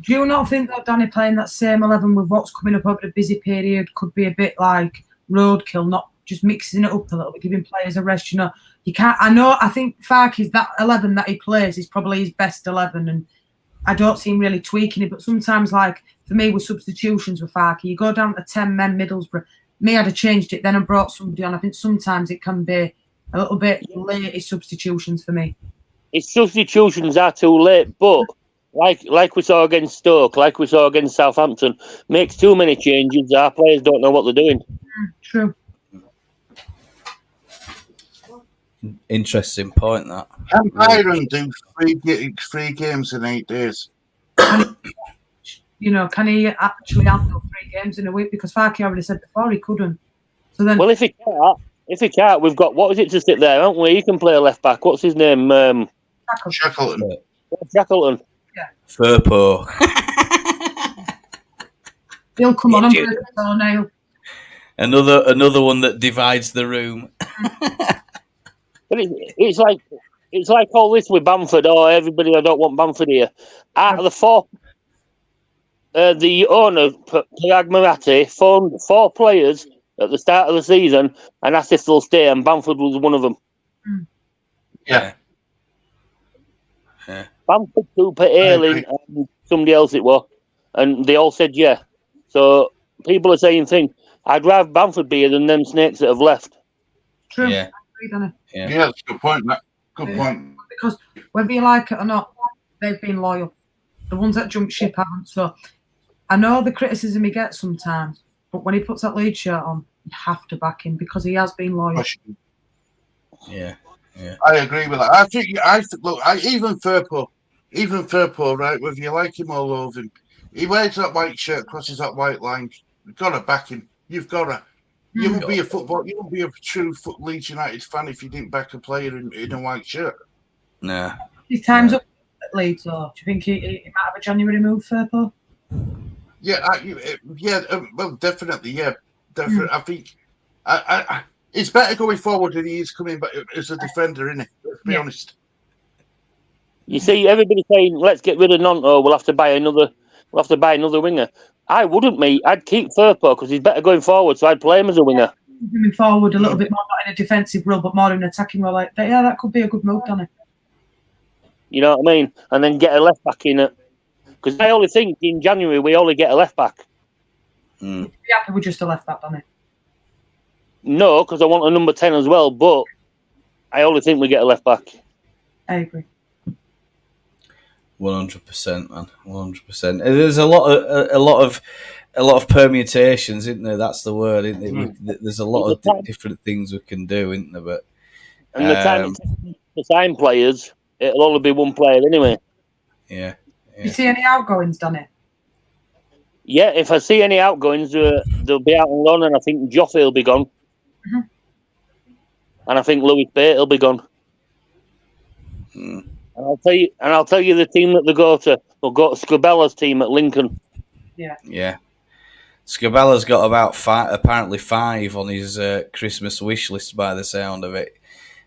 Do you not think that Danny playing that same 11 with what's coming up over the busy period could be a bit like roadkill, not just mixing it up a little bit, giving players a rest? You can't. I think Farke's that 11 that he plays is probably his best 11, and I don't see him really tweaking it. But sometimes, like for me with substitutions with Farke, you go down to 10 men Middlesbrough. Me, I'd have changed it then and brought somebody on. I think sometimes it can be a little bit late, his substitutions for me. His substitutions are too late, but like we saw against Stoke, like we saw against Southampton, makes too many changes. Our players don't know what they're doing. True. Interesting point, that. Can Byron do three games in 8 days? Can he actually handle 3 games in a week? Because Farke already said before he couldn't. So then, well, if he can't, we've got what is it to sit there, haven't we? He can play left back. What's his name? Shackleton. Shackleton. Yeah. Furpo. He'll come on and break his toenail. Another one that divides the room. But it's like all this with Bamford. Everybody, I don't want Bamford here. Out of the 4, the owner, Parag Marathi, phoned 4 players at the start of the season and asked if they'll stay, and Bamford was one of them. Yeah. Bamford, Cooper, Ayling, and somebody else it was, and they all said yeah. So people are saying things. I'd rather Bamford be here than them snakes that have left. True. Yeah. Yeah, that's a good point. Good point. Because whether you like it or not, they've been loyal. The ones that jump ship haven't. So I know the criticism he gets sometimes, but when he puts that Leeds shirt on, you have to back him because he has been loyal. Yeah. I agree with that. I think even Furpo, right? Whether you like him or love him, he wears that white shirt, crosses that white line. You've got to back him. You've got to. You won't be a true Leeds United fan if you didn't back a player in a white shirt. Nah. His time's up at Leeds, or do you think he might have a January move, Furpo? Yeah, well, definitely, yeah. Definitely. I think it's better going forward than he is coming back as a defender, isn't it? Let's be honest. You see, everybody saying, let's get rid of Gnonto, we'll have to buy another winger. I wouldn't, mate. I'd keep Furpo because he's better going forward, so I'd play him as a winger. Moving forward a little bit more, not in a defensive role, but more in an attacking role. Like that, yeah, that could be a good move, Danny. You know what I mean? And then get a left back in it. Because I only think in January we only get a left back. You'd be happy with just a left back, Danny? No, because I want a number 10 as well, but I only think we get a left back. I agree. 100%, man. 100%. There's a lot of permutations, isn't there? That's the word, isn't it? There's a lot of different things we can do, isn't there? But and the time it takes to sign players, it'll only be one player anyway. Yeah. You see any outgoings, Danny? Yeah, if I see any outgoings, they'll be out on loan, and I think Joffe will be gone, and I think Lewis Bate will be gone. And I'll tell you the team that they go to. They'll go to Scabella's team at Lincoln. Yeah. Scabella's got about apparently 5 on his Christmas wish list by the sound of it.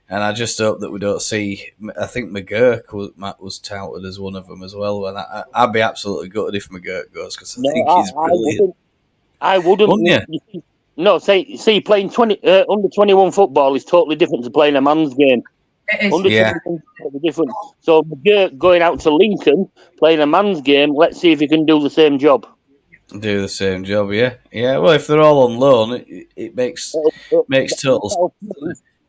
And I just hope that we don't see. I think McGurk was touted as one of them as well. And I'd be absolutely gutted if McGurk goes because I think he's brilliant. I wouldn't. Wouldn't you? No, see, playing under 21 football is totally different to playing a man's game. It is. Under 21 is totally different. So McGurk going out to Lincoln playing a man's game. Let's see if he can do the same job. Do the same job, yeah. Well, if they're all on loan, it makes total.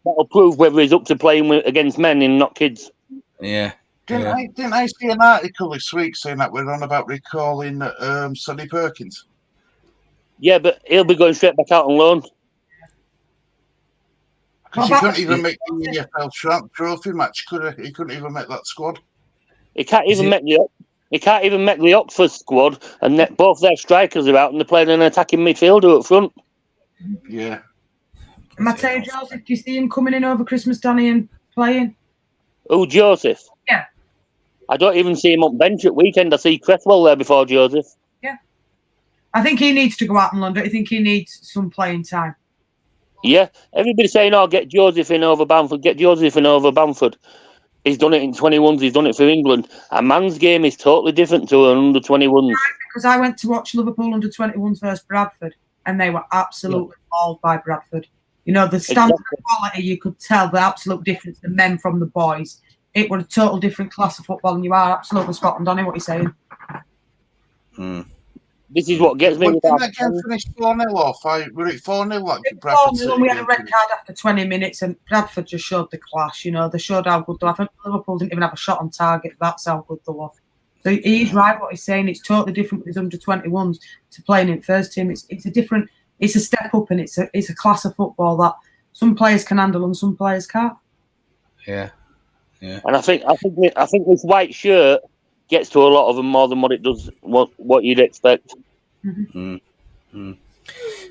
That'll prove whether he's up to playing against men and not kids. Yeah. Didn't I see an article this week saying that we're on about recalling Sonny Perkins? Yeah, but he'll be going straight back out on loan. Because he couldn't even make the EFL trophy match, could he? He couldn't even make that squad. He can't even make the Oxford squad, and both their strikers are out, and they're playing an attacking midfielder up front. Yeah. Matteo Joseph, do you see him coming in over Christmas, Danny, and playing? Oh, Joseph? Yeah. I don't even see him on bench at weekend. I see Cresswell there before Joseph. Yeah. I think he needs to go out in London. I think he needs some playing time. Yeah. Everybody's saying, get Joseph in over Bamford, get Joseph in over Bamford. He's done it in 21s. He's done it for England. A man's game is totally different to an under 21s. Because I went to watch Liverpool under 21s versus Bradford, and they were absolutely mauled by Bradford. You know, the standard of quality, you could tell the absolute difference, the men from the boys. It was a total different class of football, and you are absolutely spot on, Donny, what you're saying. This is what gets me. Didn't that game finish 4-0 or 5? Were it 4-0? Like Bradford 4-0, we had a red card after 20 minutes, and Bradford just showed the class. You know, they showed how good they were. I think Liverpool didn't even have a shot on target. That's how good they were. So he's right what he's saying. It's totally different with his under 21s to playing in first team. It's a different. It's a step up, and it's a class of football that some players can handle and some players can't. Yeah. And I think this white shirt gets to a lot of them more than what it does what you'd expect. Right.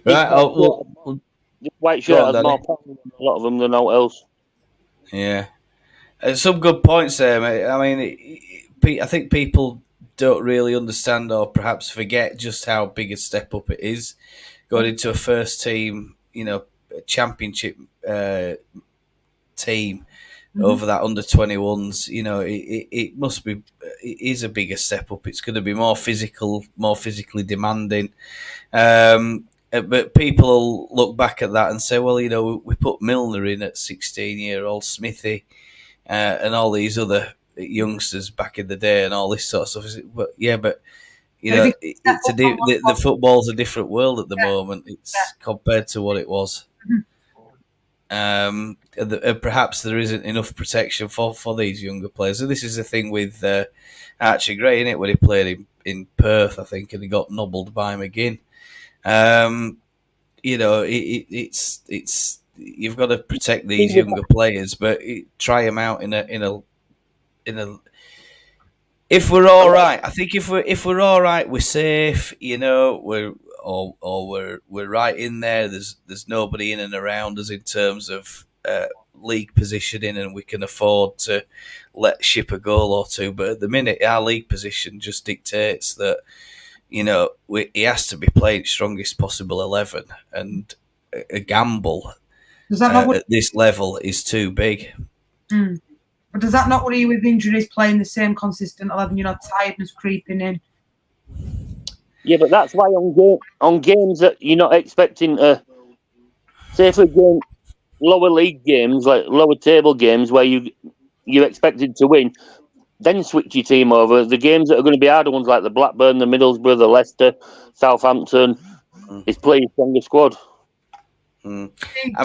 This white shirt has more power than a lot of them than all else. Yeah. Some good points there, mate. I mean, I think people don't really understand or perhaps forget just how big a step up it is going into a first team, championship team over that under 21s. It must be. It is a bigger step up. It's going to be more physically demanding. But people will look back at that and say, well, we put Milner in at 16-year-old, Smithy, and all these other youngsters back in the day and all this sort of stuff. But the football's a different world at the moment. It's compared to what it was. And perhaps there isn't enough protection for these younger players. So this is the thing with Archie Gray, isn't it? When he played in Perth, I think, and he got nobbled by McGinn. It's you've got to protect these younger players, but try them out in a. If we're all right, I think if we're all right, we're safe. We're right in there. There's nobody in and around us in terms of league positioning, and we can afford to let ship a goal or two. But at the minute, our league position just dictates that he has to be playing strongest possible 11, and a gamble at this level is too big. But does that not worry you with injuries, playing the same consistent 11? Tiredness creeping in. Yeah, but that's why on games that you're not expecting to, say for lower league games, like lower table games where you're expected to win, then switch your team over. The games that are going to be harder ones like the Blackburn, the Middlesboro, the Leicester, Southampton, is playing stronger squad. I mean,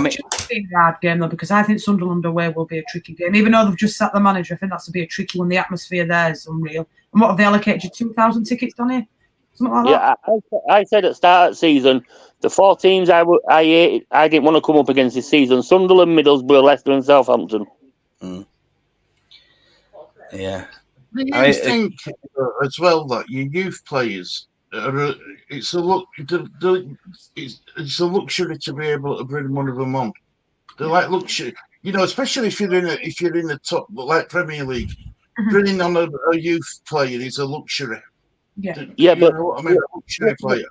it's been a hard game though, because I think Sunderland away will be a tricky game. Even though they've just sacked the manager, I think that's to be a tricky one. The atmosphere there is unreal. And what have they allocated you? 2,000 tickets, done here? Something like that. Yeah, I said at the start of the season, the 4 teams I didn't want to come up against this season: Sunderland, Middlesbrough, Leicester, and Southampton. Yeah. Do you think as well that your youth players it's a luxury to be able to bring one of them on? They're like luxury, especially if you're in the top like Premier League. Bringing on a youth player is a luxury. Yeah, but what I mean, a luxury player.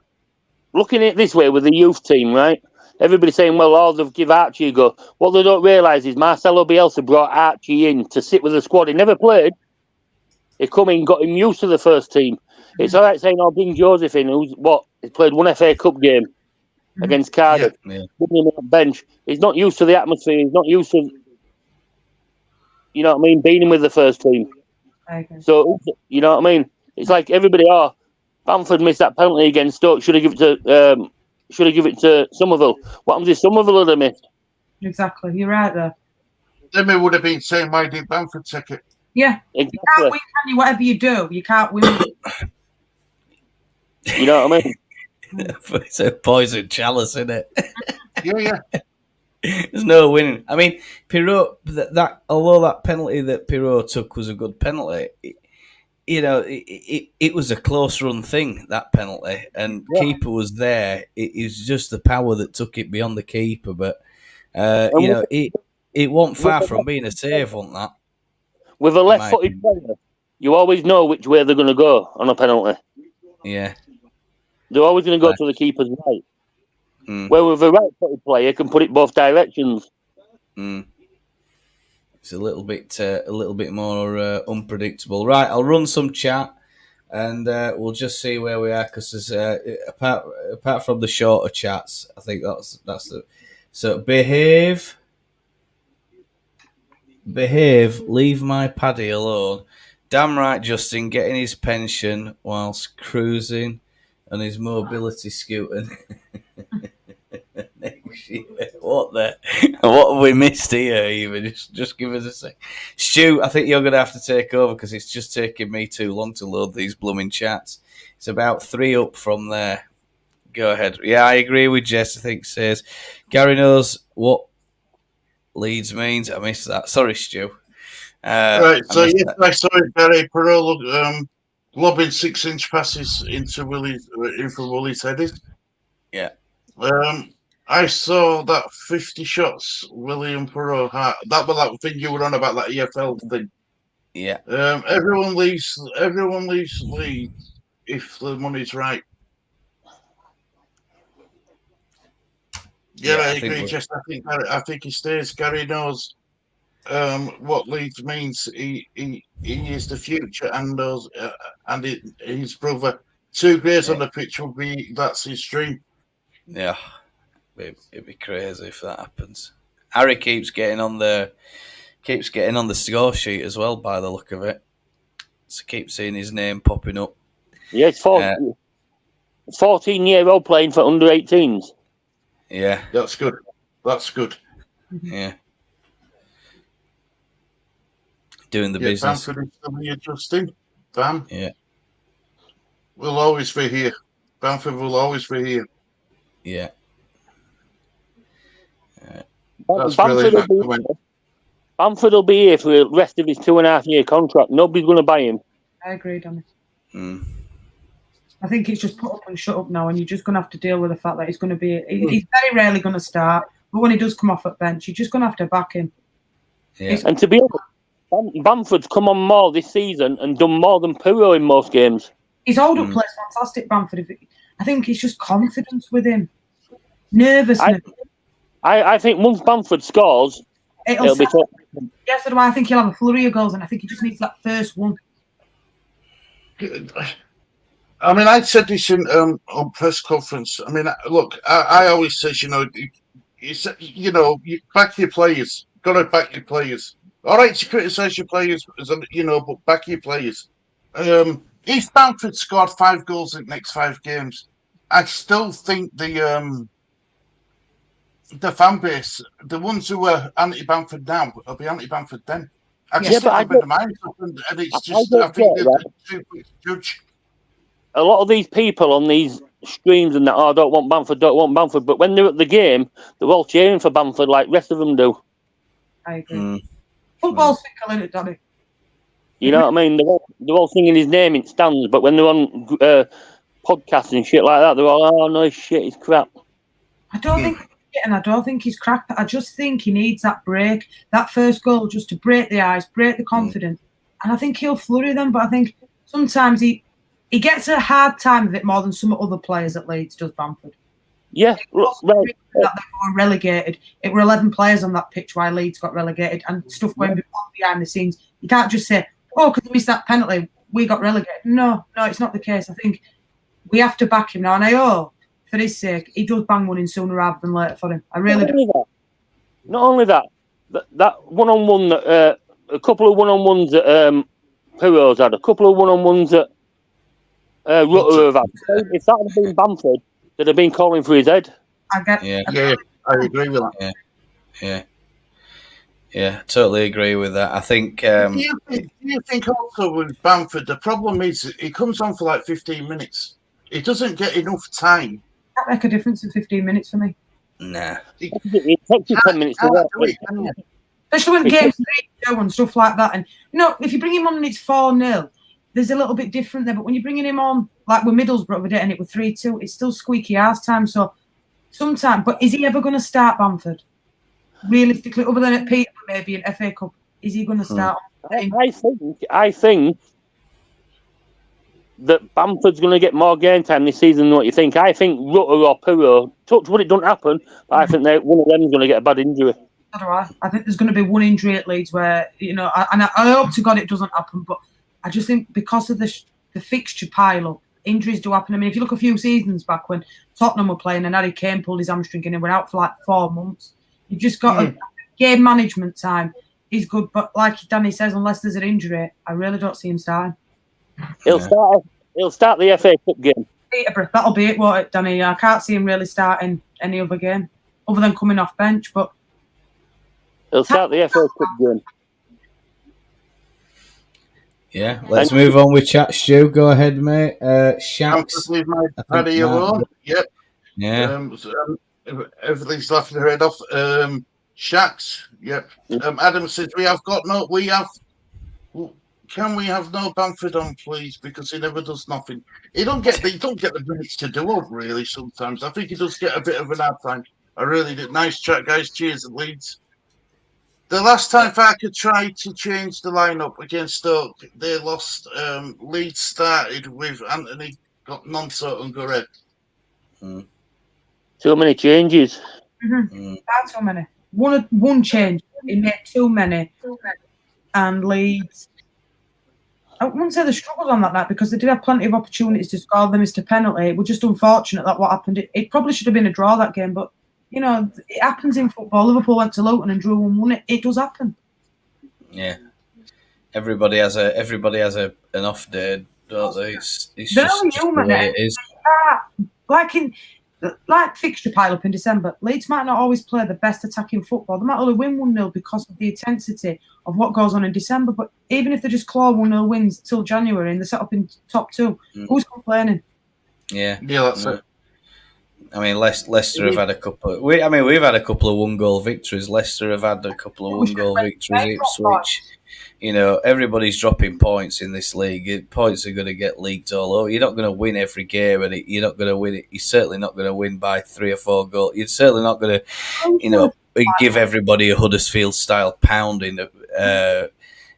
Looking at it this way with the youth team, right? Everybody's saying, well, they've give Archie a go. What they don't realise is Marcelo Bielsa brought Archie in to sit with the squad. He never played. He come in, got him used to the first team. It's all right saying, I'll bring Joseph in, he played one FA Cup game against Cardiff. Yeah. Putting him on the bench. He's not used to the atmosphere. He's not used to, you know what I mean, being with the first team. Okay. So, you know what I mean? It's like everybody, Bamford missed that penalty against Stoke. Should have given it to Somerville. What happens if Somerville had missed? Exactly, you're right there. Then we would have been saying, why did Bamford take it? Yeah, exactly. You can't win, can you? Whatever you do, you can't win. You know what I mean? It's a poison chalice, isn't it? Yeah. There's no winning. I mean, Pirot, although that penalty that Pirot took was a good penalty, it was a close run thing, that penalty, and keeper was there. It was just the power that took it beyond the keeper, but it wasn't far from being a save, wasn't that? With a left-footed player, you always know which way they're going to go on a penalty. Yeah. They're always going to go to the keeper's right. Where with a right-footed player, can put it both directions. It's a little bit more unpredictable. Right, I'll run some chat, and we'll just see where we are, because there's apart from the shorter chats, I think that's the so behave, leave my Paddy alone. Damn right, Justin, getting his pension whilst cruising on his mobility scooter. What have we missed here? Even just give us a sec. Stu, I think you're going to have to take over, because it's just taking me too long to load these blooming chats. It's about 3 up from there. Go ahead. Yeah, I agree with Jess. I think says Gary knows what Leeds means. I missed that. Sorry, Stu. Right. So I saw Gary Perot lobbing 6-inch passes into Willie's headers. Yeah. I saw that 50 shots William Perot had. That thing you were on about, that EFL thing. Yeah. Everyone leaves Leeds if the money's right. Yeah, I agree. I think he stays. Gary knows what Leeds means. He is the future, and knows, his brother. 2 greats on the pitch will be. That's his dream. Yeah. It'd be crazy if that happens. Harry keeps getting on the score sheet as well, by the look of it. So keep seeing his name popping up. Yeah, it's 14-year-old playing for under 18s. Yeah, that's good. Yeah, doing the business. Bamford is still here, Justin. Bam. Yeah, we'll always be here. Bamford will always be here. Yeah. Bamford will be here for the rest of his 2.5-year contract. Nobody's going to buy him. I agree, Dominic. I think it's just put up and shut up now, and you're just going to have to deal with the fact that he's going to be. He's very rarely going to start, but when he does come off at bench, you're just going to have to back him. Yeah. And to be honest, Bamford's come on more this season and done more than Pirot in most games. His hold-up play's fantastic, Bamford. I think it's just confidence with him, nervousness. I think once Bamford scores, it'll be tough. Yes, so do I. I think he'll have a flurry of goals, and I think he just needs that first one. I mean, I said this on press conference. I mean, look, I always say, you back your players. Got to back your players. All right to criticise your players, but back your players. If Bamford scored 5 goals in the next 5 games, I still think the the fan base, the ones who are anti-Bamford now, will be anti-Bamford then. I just Yeah, think but I they've been don't- the mind up, and it's I just, don't I think get they're that. too quick to judge. A lot of these people on these streams and that, oh, don't want Bamford, don't want Bamford. But when they're at the game, they're all cheering for Bamford like the rest of them do. I agree. Football's fickle, isn't it, Danny? You know what I mean? They're all singing his name in stands, but when they're on podcasts and shit like that, they're all, oh, no, shit, it's crap. I don't think and I don't think he's crap. I just think he needs that break, that first goal, just to break the ice, break the confidence. And I think he'll flurry them, but I think sometimes he gets a hard time of it more than some other players at Leeds does, Bamford. Yeah, That they were relegated. It were 11 players on that pitch while Leeds got relegated and stuff going behind the scenes. You can't just say, oh, because we missed that penalty, we got relegated. No, it's not the case. I think we have to back him now. And I hope, for his sake, he does bang one in sooner rather than later for him. I really do. Not only that, that one-on-one, that a couple of one-on-ones that Puro's had, a couple of one-on-ones that Rutter have had. If that had been Bamford, they'd have been calling for his head. I agree with that. Yeah, totally agree with that. I think. Do you think also with Bamford, the problem is he comes on for like 15 minutes. He doesn't get enough time. That make a difference in 15 minutes for me. Nah. It takes you 10 minutes to work. Especially when games 3-2 and stuff like that. And, if you bring him on and it's 4-0, there's a little bit different there. But when you're bringing him on, like with Middlesboro with it and it was 3-2, it's still squeaky ass time. So sometimes, but is he ever going to start Bamford? Realistically, other than at Peterborough, maybe in FA Cup, is he going to start? I think that Bamford's going to get more game time this season than what you think. I think Rutter or Puro, touch wood, it don't happen, but I think one of them is going to get a bad injury. So do I. I think there's going to be one injury at Leeds where, I hope to God it doesn't happen, but I just think because of the fixture pile up, injuries do happen. I mean, if you look a few seasons back when Tottenham were playing and Harry Kane pulled his hamstring and he went out for like 4 months, you've just got a game management time is good, but like Danny says, unless there's an injury, I really don't see him starting. He'll start the FA Cup game. Peterborough, that'll be it, won't it, Danny? I can't see him really starting any other game other than coming off bench, but he'll start the FA Cup game. Yeah, let's move on with chat, Stu. Go ahead, mate. Shacks. Yep. Yeah. Everything's laughing their head off. Shacks. Yep. Adam says can we have no Bamford on, please? Because he never does nothing. He don't get the minutes to do it, really, sometimes. I think he does get a bit of an hard time. I really did. Nice chat, guys. Cheers at Leeds. The last time Farke tried to change the lineup against Stoke, they lost. Leeds started with Anthony, got Gnonto and Gurre. Too many changes. That's so many. One change. He made too many. And Leeds, I wouldn't say the struggles on that night because they did have plenty of opportunities to score. They missed a penalty. It was just unfortunate that what happened. It probably should have been a draw that game, but it happens in football. Liverpool went to Luton and drew 1-1. It does happen. Yeah, everybody has an off day, don't they? It's just human, the way it is. Like fixture pile up in December, Leeds might not always play the best attacking football. They might only win 1-0 because of the intensity of what goes on in December. But even if they just claw 1-0 wins till January and they're set up in top 2, who's complaining? Yeah, that's it. I mean, Leicester have had a couple. We've had a couple of 1-goal victories. Leicester have had a couple of 1-goal victories. Ipswich. Everybody's dropping points in this league. Points are going to get leaked all over. You're not going to win every game, and you're not going to win it. You're certainly not going to win by 3 or 4 goals. You're certainly not going to, give everybody a Huddersfield-style pounding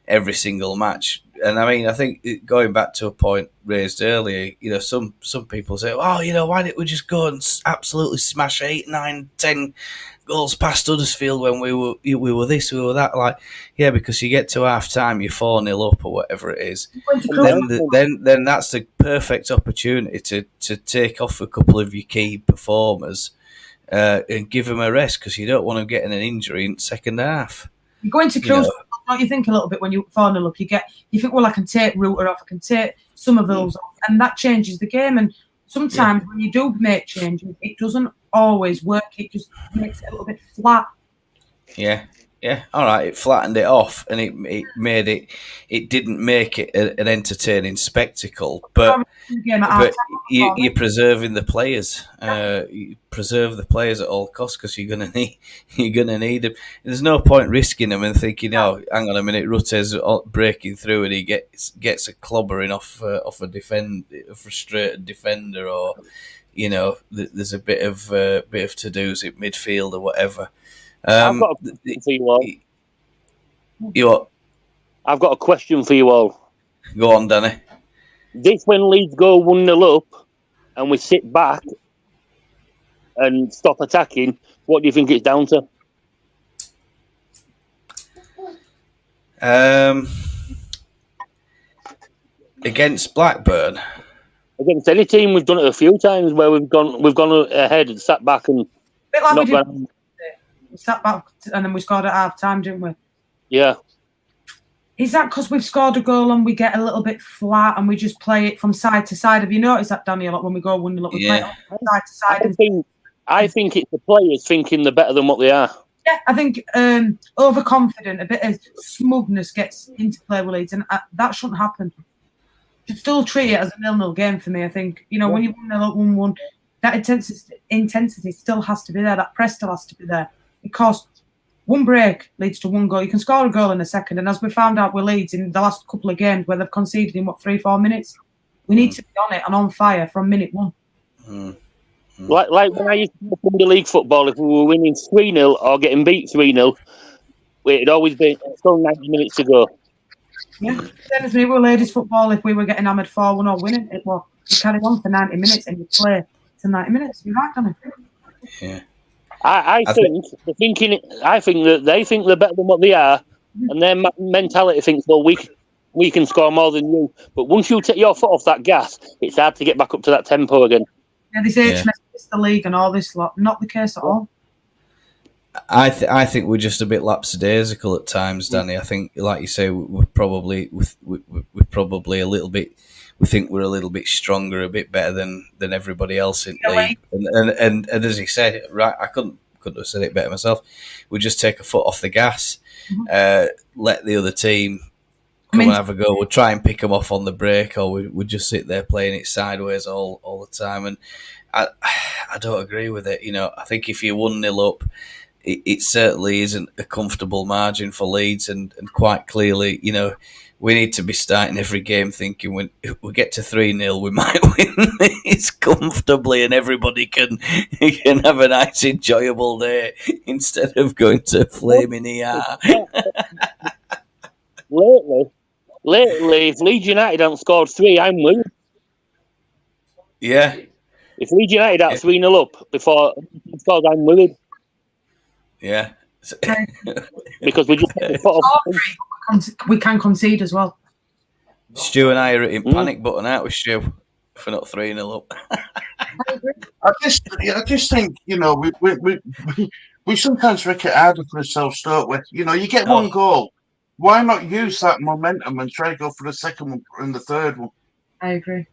every single match. And I think going back to a point raised earlier, some people say, "Oh, why didn't we just go and absolutely smash 8, 9, 10 goals past Huddersfield when we were this, we were that?" Like, yeah, because you get to half time, you're 4-0 up or whatever it is. Then that's the perfect opportunity to take off a couple of your key performers and give them a rest because you don't want them getting an injury in the second half. You're going to cruise. Don't you think a little bit when you're 4-0 up? You think, well, I can take Rutter off, I can take some of those off, and that changes the game. And sometimes when you do make changes, it doesn't always work. It just makes it a little bit flat. Yeah. All right. It flattened it off, and it made it. It didn't make it an entertaining spectacle, but you're preserving the players. You preserve the players at all costs because you're gonna need them. There's no point risking them and thinking, oh, hang on a minute, Rutte's breaking through and he gets a clobbering off a frustrated defender, or there's a bit of to dos at midfield or whatever. I've got a question for you all. I've got a question for you all. Go on, Danny. This when Leeds go 1-0 up and we sit back and stop attacking, what do you think it's down to? Against Blackburn. Against any team, we've done it a few times where we've gone ahead and sat back and we sat back and then we scored at half time, didn't we? Yeah. Is that because we've scored a goal and we get a little bit flat and we just play it from side to side? Have you noticed that, Danny? A lot when we go 1-0 up, we play it from side to side. I think it's the players thinking they're better than what they are. Yeah, I think overconfident, a bit of smugness gets into play with Leeds, and that shouldn't happen. You should still treat it as a 0-0 game for me. I think, when you 1-0 up, 1-1, that intensity still has to be there. That press still has to be there. Because one break leads to one goal. You can score a goal in a second. And as we found out with Leeds in the last couple of games where they've conceded in, 3-4 minutes, we need to be on it and on fire from minute one. Like when I used to play Sunday League football, if we were winning 3-0 or getting beat 3-0, it'd always be still 90 minutes to go. Yeah, same as me with ladies football. If we were getting hammered 4-1 or winning, you carry on for 90 minutes and you play to 90 minutes. You're right, Danny. Yeah. I think that they think they're better than what they are, and their mentality thinks, well, we can score more than you. But once you take your foot off that gas, it's hard to get back up to that tempo again. Yeah, they say it's the league and all this lot. Not the case at all. I think we're just a bit lapsadaisical at times, Danny. I think, like you say, we're probably a little bit. We think we're a little bit stronger, a bit better than everybody else in the league. And as he said, right, I couldn't have said it better myself. We just take a foot off the gas, let the other team come and have a go. We'll try and pick them off on the break, or we just sit there playing it sideways all the time. And I don't agree with it. I think if you're 1-0 up, it certainly isn't a comfortable margin for Leeds, and quite clearly, we need to be starting every game thinking when we get to 3-0, we might win this comfortably, and everybody can have a nice, enjoyable day instead of going to flaming ER. Lately, if Leeds United haven't scored 3, I'm winning. Yeah. If Leeds United are 3-0 up before it scores, I'm winning. Yeah. Because we just we can concede as well. Stu and I are in panic button, aren't we, Stu? If we're not 3-0 up. I just think, we sometimes make it harder for ourselves, don't we? You get one goal. Why not use that momentum and try to go for the second one and the third one? I agree.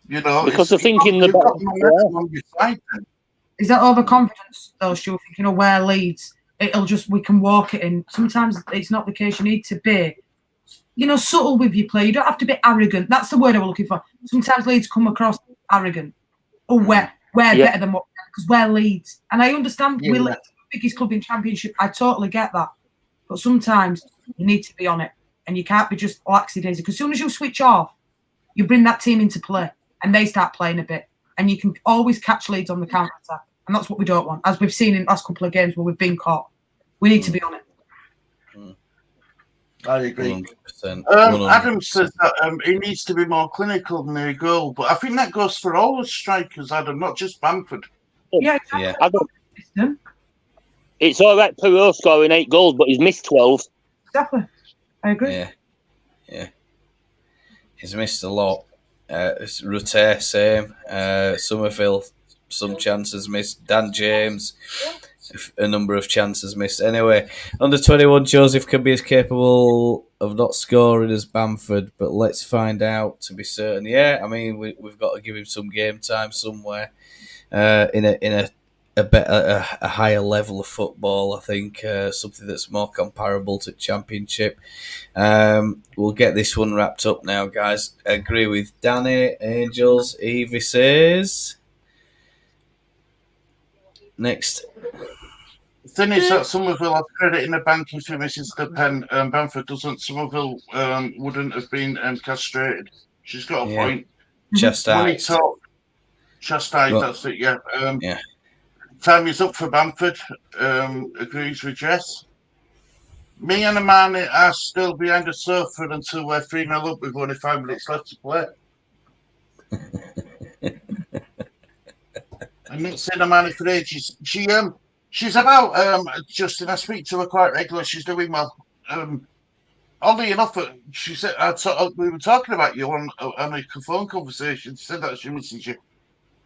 Because they're thinking the better. Is that overconfidence, though, Stu? Thinking, where Leeds, we can walk it in. Sometimes it's not the case. You need to be, subtle with your play. You don't have to be arrogant. That's the word I was looking for. Sometimes Leeds come across arrogant. Oh, we're better than what, because we're Leeds. And I understand we're Leeds, the biggest club in Championship. I totally get that. But sometimes you need to be on it. And you can't be just laxy-daisy. Because as soon as you switch off, you bring that team into play. And they start playing a bit. And you can always catch Leeds on the counter-attack. And that's what we don't want. As we've seen in the last couple of games where we've been caught. We need to be on it. I agree. 100%. Adam says that he needs to be more clinical than a goal. But I think that goes for all the strikers, Adam, not just Bamford. Yeah, exactly. It's all right, Perot scoring 8 goals, but he's missed 12. Exactly. I agree. Yeah. He's missed a lot. Rutte, same. Somerville, some chances missed. Dan James, a number of chances missed. Anyway, under 21, Joseph can be as capable of not scoring as Bamford, but let's find out to be certain. Yeah, I mean, we've got to give him some game time somewhere. in a higher level of football. I think something that's more comparable to Championship. We'll get this one wrapped up now, guys. I agree with Danny. Angels. Evie says next. The thing is that Somerville have credit in the bank if he misses the pen. Bamford doesn't. Somerville wouldn't have been castrated. She's got a point. Chastised. Chastised, that's it, yeah. Yeah. Time is up for Bamford. Agrees with Jess. Me and Amani are still behind the sofa until we're 3-0 up with only 5 minutes left to play. I'm not saying Amani for ages. She's about Justin. I speak to her quite regularly. She's doing well. Oddly enough, she said we were talking about you on a phone conversation. She said that she misses you.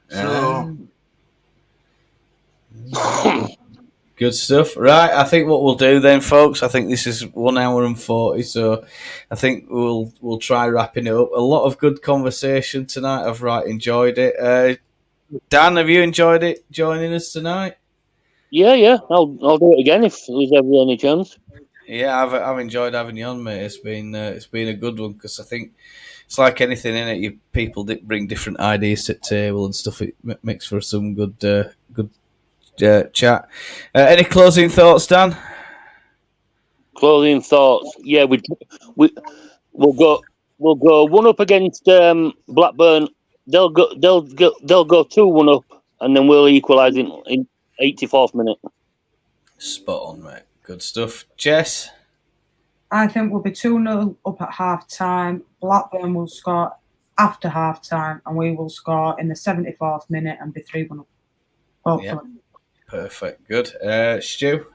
So good stuff. Right, I think what we'll do then, folks, I think this is 1 hour and 40, so I think we'll try wrapping it up. A lot of good conversation tonight. I've enjoyed it. Dan, have you enjoyed it joining us tonight? Yeah. I'll do it again if there's ever any chance. Yeah, I've enjoyed having you on, mate. It's been a good one because I think it's like anything in it. People bring different ideas to the table and stuff. It makes for some good chat. Any closing thoughts, Dan? Closing thoughts. Yeah, we'll go 1-up against Blackburn. They'll go 2-1 up, and then we'll equalise in 84th minute. Spot on, mate. Good stuff. Jess? I think we'll be 2-0 up at half time. Blackburn will score after half time, and we will score in the 74th minute and be 3-1 up. Hopefully. Yeah. Perfect. Good. Stu?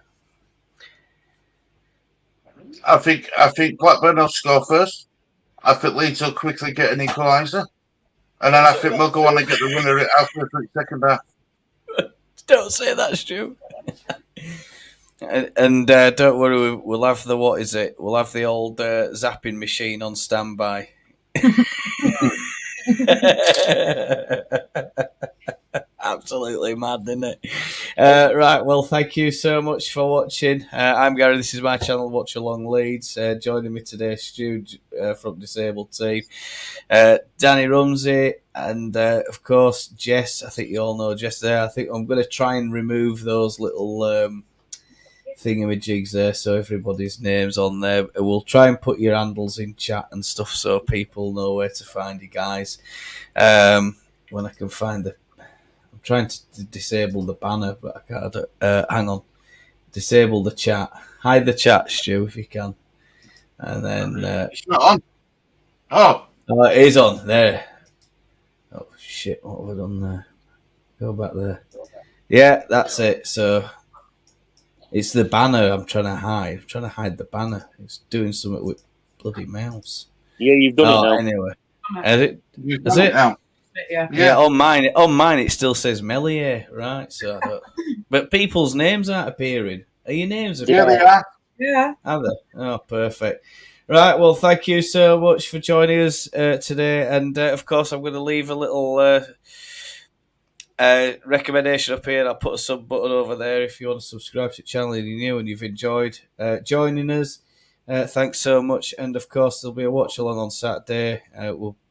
I think Blackburn will score first. I think Leeds will quickly get an equaliser. And then I think we'll go on and get the winner after the second half. Don't say that, Stu. And don't worry, we'll have the We'll have the old zapping machine on standby. Absolutely mad, isn't it? Right, well, thank you so much for watching. I'm Gary, this is my channel, Watch Along Leeds. Joining me today, Stu from Disabled Team, Danny Rumsey, and of course, Jess. I think you all know Jess there. I think I'm going to try and remove those little thingamajigs there so everybody's name's on there. We'll try and put your handles in chat and stuff so people know where to find you guys. When I can find I'm trying to disable the banner, but I can't. Hang on. Disable the chat. Hide the chat, Stu, if you can. And then... it's not on. Oh, it is on. There. Oh, shit. What have I done there? Go back there. Yeah, that's it. So... it's the banner I'm trying to hide. I'm trying to hide the banner. It's doing something with bloody mouse. Yeah, you've done it now. Anyway. Is it? Now. Yeah, on mine it still says Meslier, right? So, but people's names aren't appearing. Are your names appearing? Yeah, they are. Yeah. Are they? Oh, perfect. Right, well, thank you so much for joining us today. And, of course, I'm going to leave a little recommendation up here. I'll put a sub button over there if you want to subscribe to the channel and you're new and you've enjoyed joining us. Thanks so much. And, of course, there'll be a watch-along on Saturday.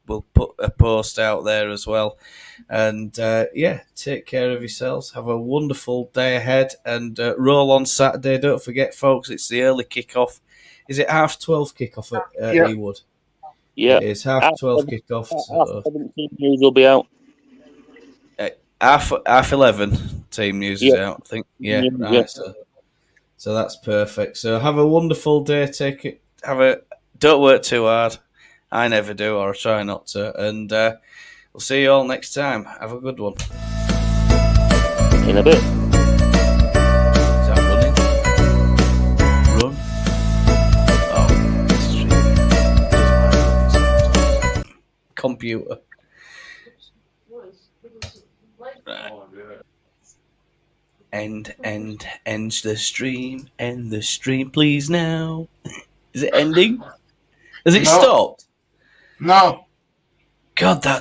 We'll put a post out there as well. And, take care of yourselves. Have a wonderful day ahead. And roll on Saturday. Don't forget, folks, it's the early kickoff. Is it 12:30 kickoff at Ewood? Yeah. It is 12:30 kickoff. So. News will be out. Half 11 team news is out, I think. Yeah, right. Yeah. So that's perfect. So have a wonderful day. Don't work too hard. I never do, or I try not to. And we'll see you all next time. Have a good one. In a bit. Is that running? Run. Oh, computer. Right. End the stream. End the stream, please now. Is it ending? Has it stopped? No. God, that